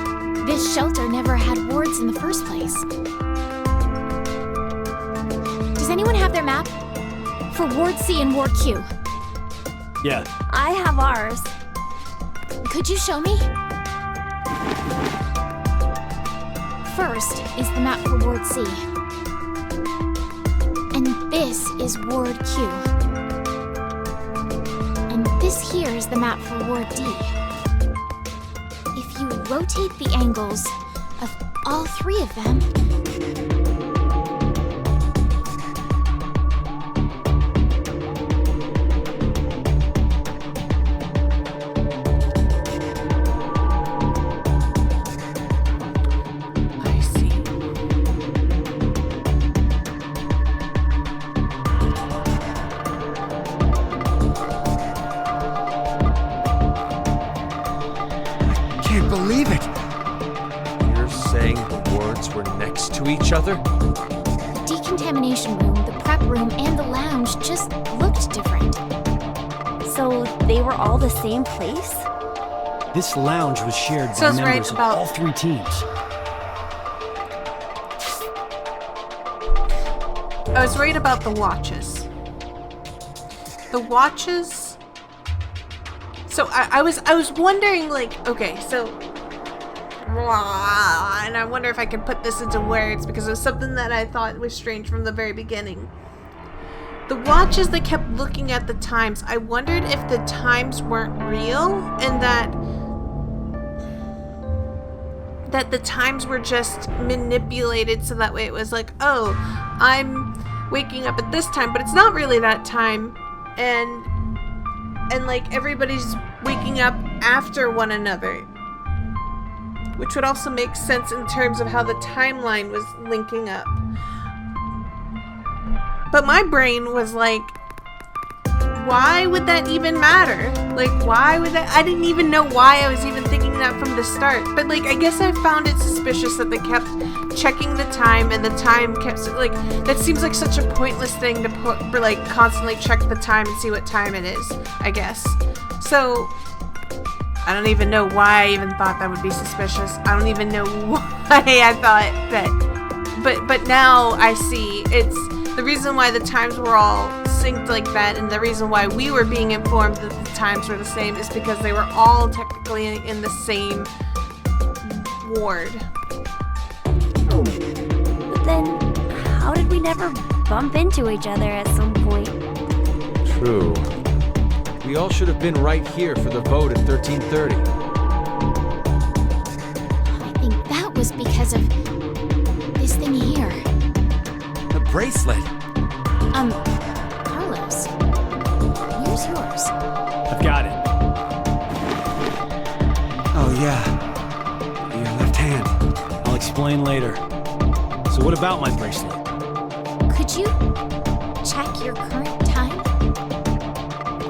this shelter never had wards in the first place. Does anyone have their map? For Ward C and Ward Q. Yeah. I have ours. Could you show me? First is the map for Ward C. And this is Ward Q. And this here is the map for Ward D. If you rotate the angles of all three of them, I see. Can't believe it. You're saying the wards were next to each other? the decontamination room, the prep room, and the lounge just looked different. So they were all the same place? This lounge was shared So by it's right members of about- all three teams. I was right about the watches. The watches. So I was wondering, like, okay, so, and I wonder if I can put this into words because it was something that I thought was strange from the very beginning. The watches that kept looking at the times, I wondered if the times weren't real and that the times were just manipulated so that way it was like, oh, I'm waking up at this time, but it's not really that time, and like everybody's waking up after one another, which would also make sense in terms of how the timeline was linking up. But my brain was like, why would that even matter? Like, why would that? I didn't even know why I was even thinking that from the start. But, like, I guess I found it suspicious that they kept checking the time and the time kept, like, that seems like such a pointless thing to put, for, like, constantly check the time and see what time it is, I guess. So, I don't even know why I even thought that would be suspicious. I don't even know why I thought that. But now I see it's the reason why the times were all synced like that, and the reason why we were being informed that the times were the same is because they were all technically in the same ward. But then, how did we never bump into each other at some point? True. We all should have been right here for the vote at 13:30. I think that was because of this thing here. The bracelet. Carlos. Here's yours. I've got it. Oh, yeah. Your left hand. I'll explain later. So what about my bracelet? Could you check your current time?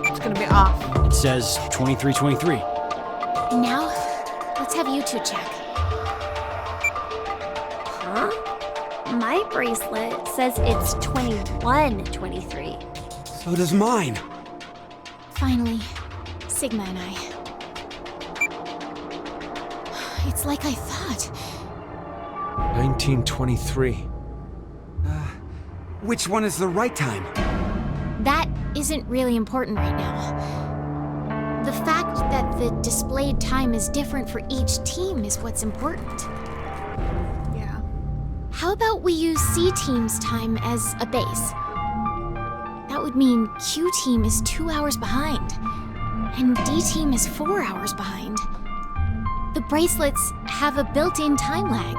It's gonna be off. It says 23:23. And now, let's have you two check. Huh? My bracelet says it's 21:23. So does mine. Finally, Sigma and I. It's like I thought. 1923. Which one is the right time? That isn't really important right now. The fact that the displayed time is different for each team is what's important. Yeah. How about we use C Team's time as a base? That would mean Q Team is 2 hours behind, and D Team is 4 hours behind. The bracelets have a built-in time lag.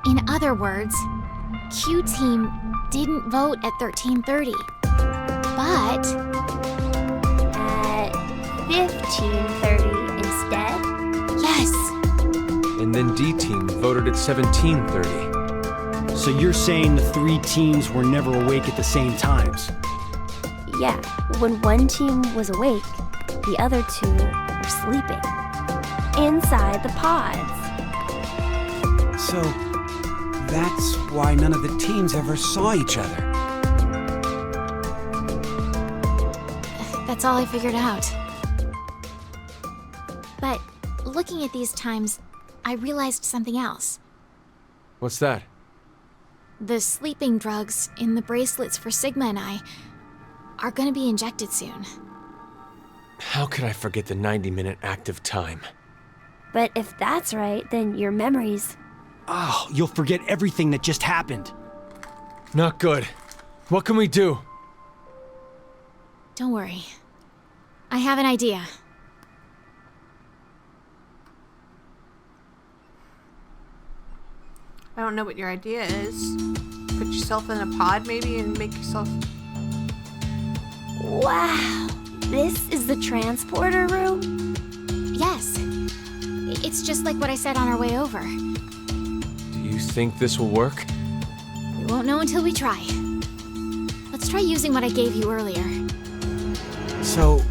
In other words, Q Team didn't vote at 13:30, but At 15:30 instead? yes, And then D team voted at 17:30. So you're saying the three teams were never awake at the same times? Yeah, when one team was awake, the other two were sleeping. Inside the pods. So, that's why none of the teams ever saw each other. that's all I figured out. But looking at these times, I realized something else. What's that? The sleeping drugs in the bracelets for Sigma and I are gonna be injected soon. How could I forget the 90-minute active time? But if that's right, then your memories... Oh, you'll forget everything that just happened. Not good. What can we do? Don't worry. I have an idea. I don't know what your idea is. Put yourself in a pod maybe and make yourself... Wow! This is the transporter room? Yes. It's just like what I said on our way over. Do you think this will work? We won't know until we try. Let's try using what I gave you earlier. So,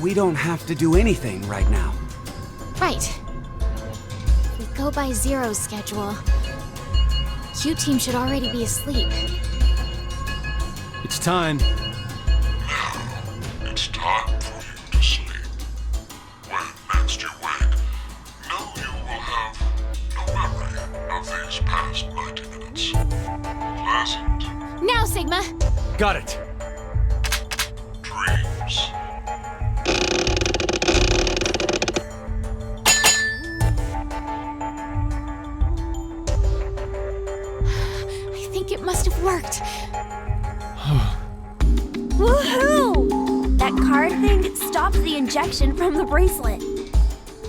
we don't have to do anything right now. Right. If we go by Zero's schedule, Q Team should already be asleep. It's time. Now, it's time for you to sleep. When next you wake, know you will have no memory of these past 90 minutes. Pleasant Now, Sigma! Got it. dreams. I think it must have worked. Woohoo! That card thing stopped the injection from the bracelet.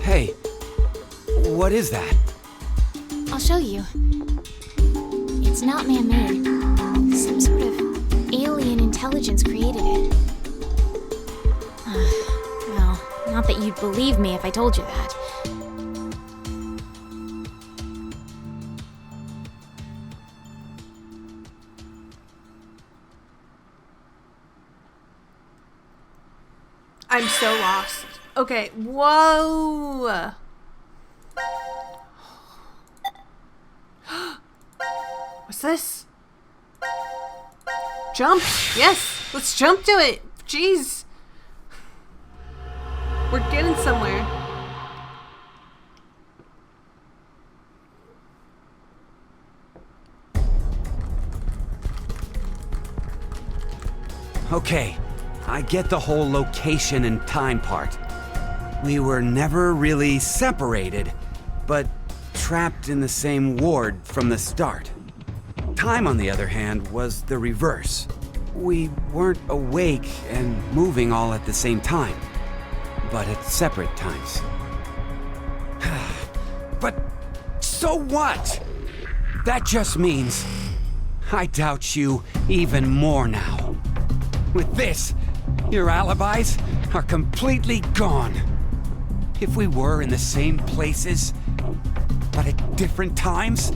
Hey, what is that? I'll show you. It's not man-made. Some sort of alien intelligence created it. Well, not that you'd believe me if I told you that. I'm so lost. Okay, whoa! What's this? Jump! Yes! Let's jump to it! Jeez! We're getting somewhere. Okay, I get the whole location and time part. We were never really separated, but trapped in the same ward from the start. Time, on the other hand, was the reverse. We weren't awake and moving all at the same time, but at separate times. But so what? That just means I doubt you even more now. With this, your alibis are completely gone. If we were in the same places, but at different times,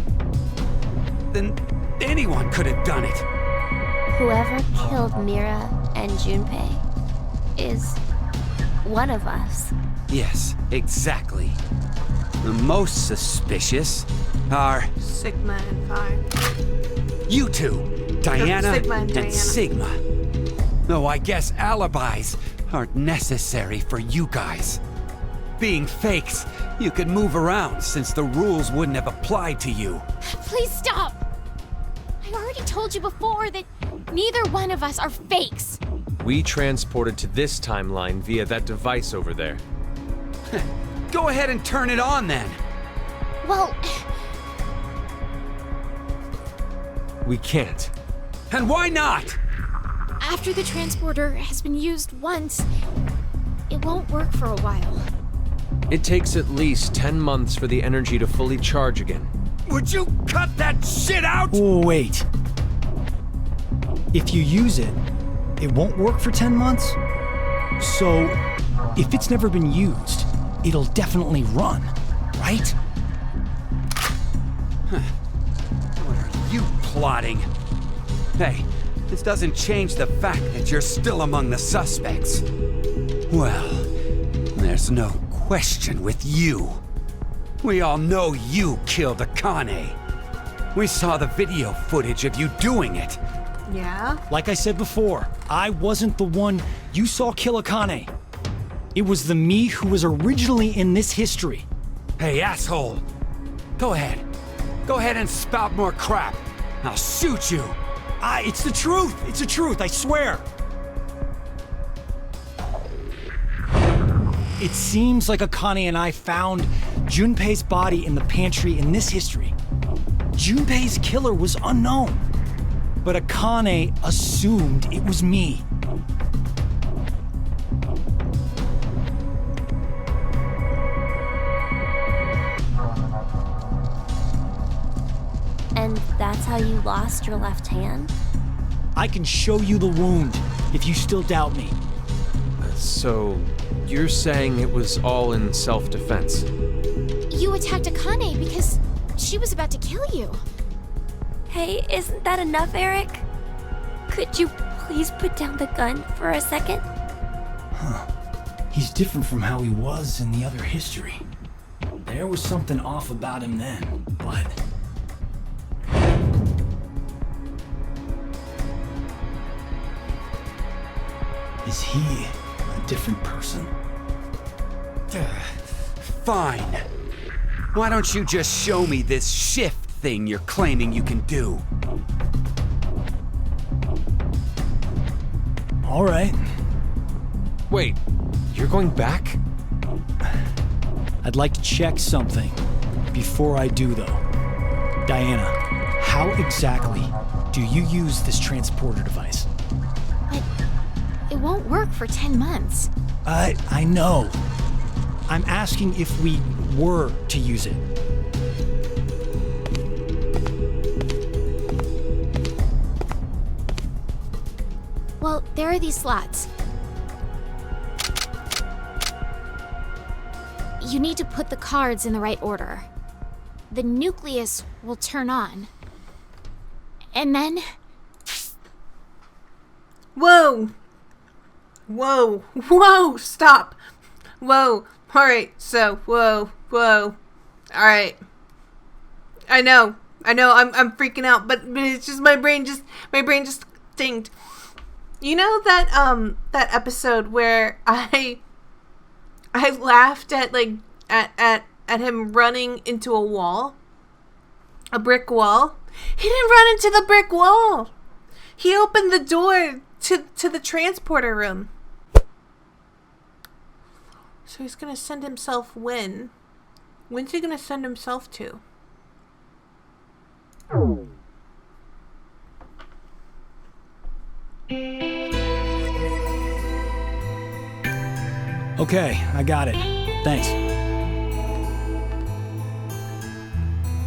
then anyone could have done it. Whoever killed Mira and Junpei is one of us. Yes, exactly. The most suspicious are Sigma and Phi. you two, Diana Sigma and Diana. Sigma. Though I guess alibis aren't necessary for you guys. Being fakes, you could move around since the rules wouldn't have applied to you. Please stop! I already told you before that neither one of us are fakes. We transported to this timeline via that device over there. Go ahead and turn it on then. Well, We can't. And why not? after the transporter has been used once, it won't work for a while. It takes at least 10 months for the energy to fully charge again. Would you cut that shit out? Oh, wait. If you use it, it won't work for 10 months? So, if it's never been used, it'll definitely run, right? What are you plotting? Hey, this doesn't change the fact that you're still among the suspects. Well, there's no question with you. We all know you killed Akane. We saw the video footage of you doing it. Yeah? Like I said before, I wasn't the one you saw kill Akane. It was the me who was originally in this history. Hey, asshole! Go ahead. Go ahead and spout more crap. I'll shoot you. It's the truth! It's the truth, I swear! It seems like Akane and I found Junpei's body in the pantry in this history. Junpei's killer was unknown, but Akane assumed it was me. And that's how you lost your left hand? I can show you the wound if you still doubt me. So, you're saying it was all in self-defense? You attacked Akane because she was about to kill you. Hey, isn't that enough, Eric? Could you please put down the gun for a second? He's different from how he was in the other history. There was something off about him then, but... Is he a different person? Fine. Why don't you just show me this shift thing you're claiming you can do? All right. Wait, you're going back? I'd like to check something before I do, though. Diana, how exactly do you use this transporter device? But it won't work for 10 months. I know. I'm asking if we were to use it. Well, there are these slots. You need to put the cards in the right order. The nucleus will turn on. And then... Whoa! Whoa! Whoa! Stop! Whoa! Alright, so, whoa. Alright. I know, I'm freaking out, but it's just my brain just thinked. You know that episode where I laughed at at him running into a wall? A brick wall? He didn't run into the brick wall! He opened the door to the transporter room. So he's gonna send himself when? When's he gonna send himself to? Okay, I got it. Thanks.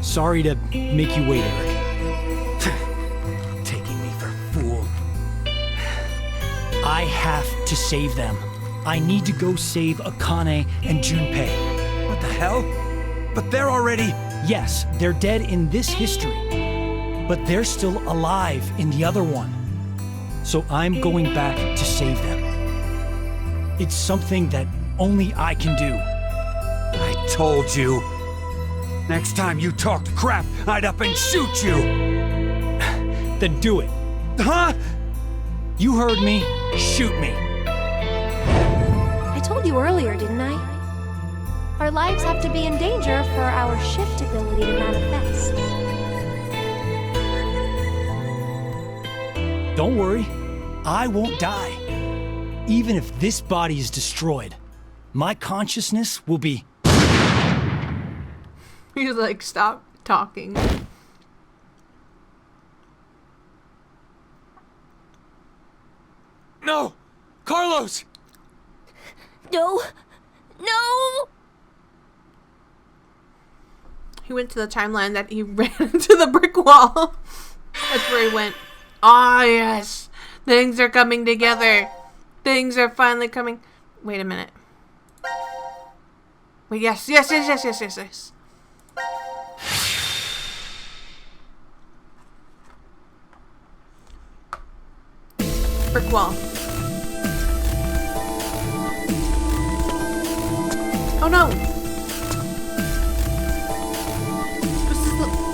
Sorry to make you wait, Eric. Taking me for a fool. I have to save them. I need to go save Akane and Junpei. What the hell? But they're already... Yes, they're dead in this history, but they're still alive in the other one. So I'm going back to save them. It's something that only I can do. I told you. Next time you talked crap, I'd up and shoot you. Then do it. Huh? You heard me. Shoot me. I told you earlier, didn't I? Our lives have to be in danger for our shift ability to manifest. Don't worry. I won't die. Even if this body is destroyed, my consciousness will be... He's like, stop talking. No! Carlos! No! No! He went to the timeline that he ran into the brick wall. That's where he went. Ah, yes. Things are coming together. Things are finally coming. Wait a minute. Wait, yes. Brick wall. Oh no! This is the...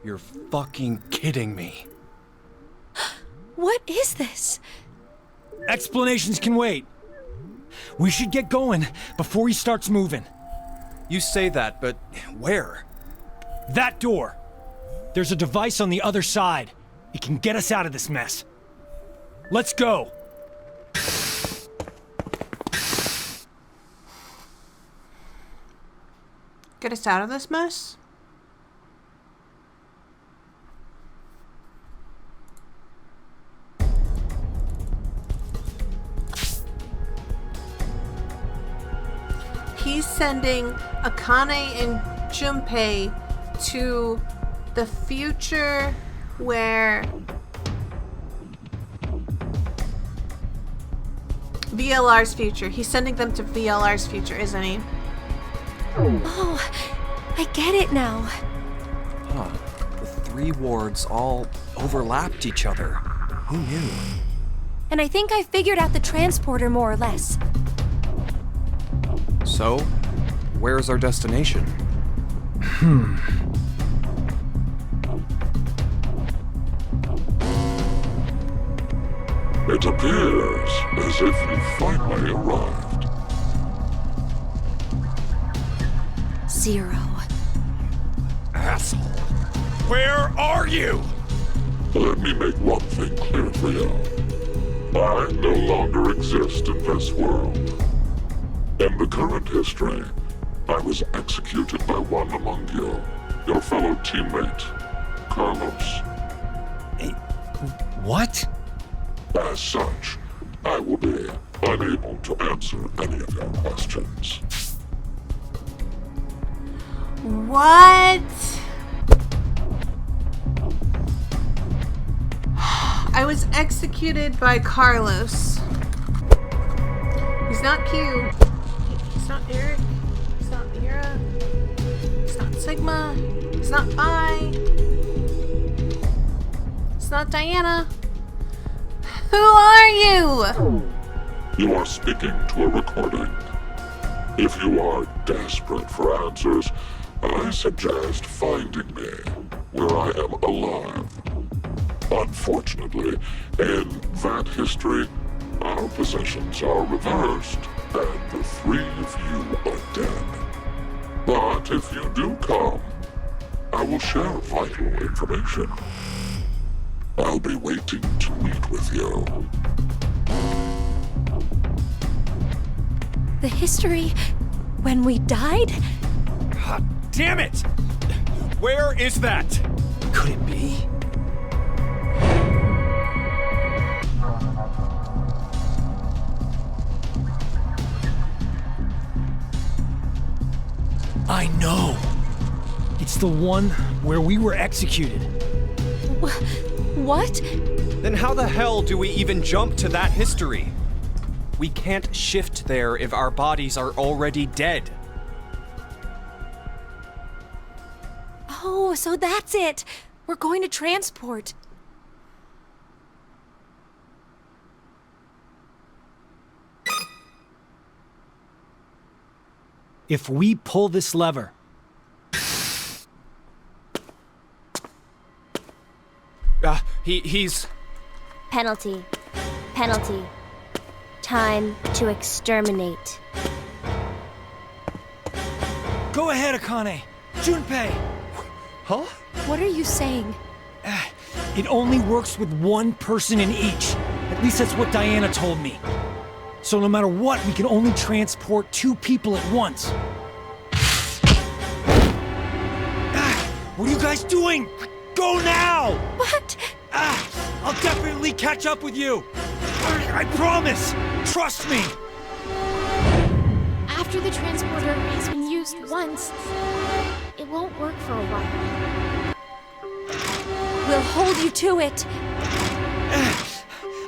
You're fucking kidding me. What is this? Explanations can wait. We should get going before he starts moving. You say that, but where? That door. There's a device on the other side. It can get us out of this mess. Let's go. Get us out of this mess? He's sending Akane and Junpei to the future where VLR's future. He's sending them to VLR's future, isn't he? Oh, I get it now. Huh. The three wards all overlapped each other. Who knew? And I think I figured out the transporter more or less. So, where's our destination? It appears as if you finally arrived. Zero. Asshole. Where are you? Let me make one thing clear for you. I no longer exist in this world. In the current history, I was executed by one among you, your fellow teammate, Carlos. What? As such, I will be unable to answer any of your questions. What? I was executed by Carlos. He's not cute. He's not Eric. It's not Mira. It's not Sigma. It's not Phi. It's not Diana. Who are you? You are speaking to a recording. If you are desperate for answers, I suggest finding me where I am alive. Unfortunately, in that history, our positions are reversed, and the three of you are dead. But if you do come, I will share vital information. I'll be waiting to meet with you. The history when we died? Ah, damn it! Where is that? Could it be? I know! It's the one where we were executed. What? Then how the hell do we even jump to that history? We can't shift there if our bodies are already dead. Oh, so that's it. We're going to transport. If we pull this lever... He's... Penalty. Penalty. Time to exterminate. Go ahead, Akane. Junpei. Huh? What are you saying? It only works with one person in each. At least that's what Diana told me. So no matter what, we can only transport 2 people at once. What are you guys doing? Go now! What? I'll definitely catch up with you. I promise. Trust me. After the transporter has been used once, it won't work for a while. We'll hold you to it.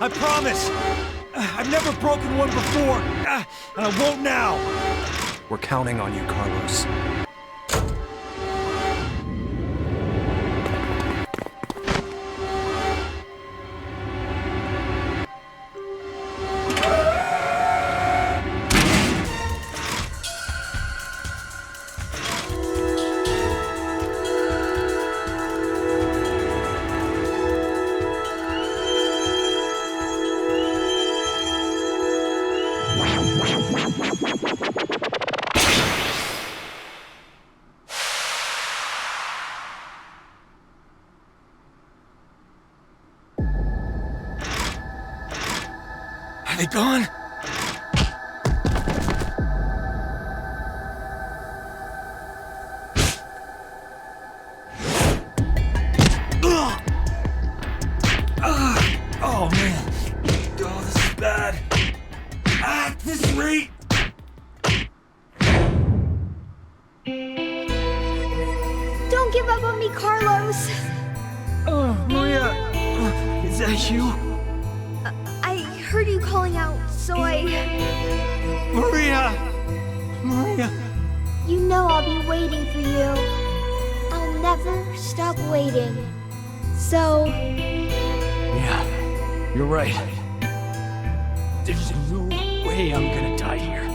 I promise. I've never broken one before, and I won't now. We're counting on you, Carlos. Are they gone? Oh man. Oh, this is bad. At this rate. Don't give up on me, Carlos. Oh, Maria. Is that you? I heard you calling out, so Maria! Maria! You know I'll be waiting for you. I'll never stop waiting. So... Yeah, you're right. There's no way I'm gonna die here.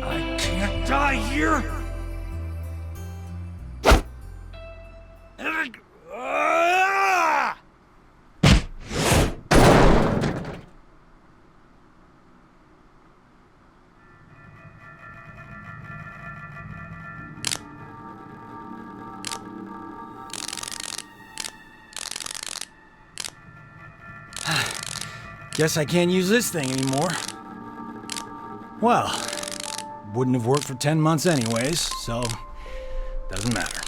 I can't die here! Guess I can't use this thing anymore. Well, wouldn't have worked for 10 months anyways, so doesn't matter.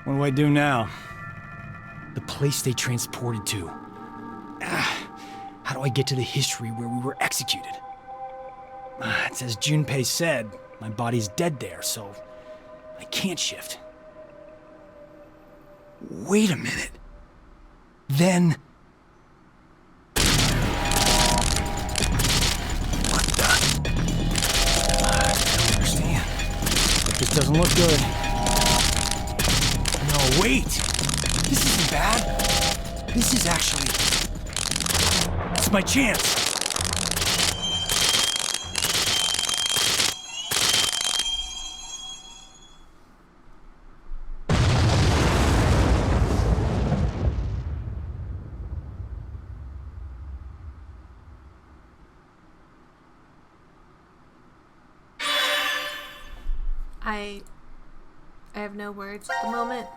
What do I do now? The place they transported to. How do I get to the history where we were executed? It's as Junpei said, my body's dead there, so I can't shift. Wait a minute. Then... doesn't look good. No, wait! This isn't bad. This is actually... It's my chance! I have no words at the moment.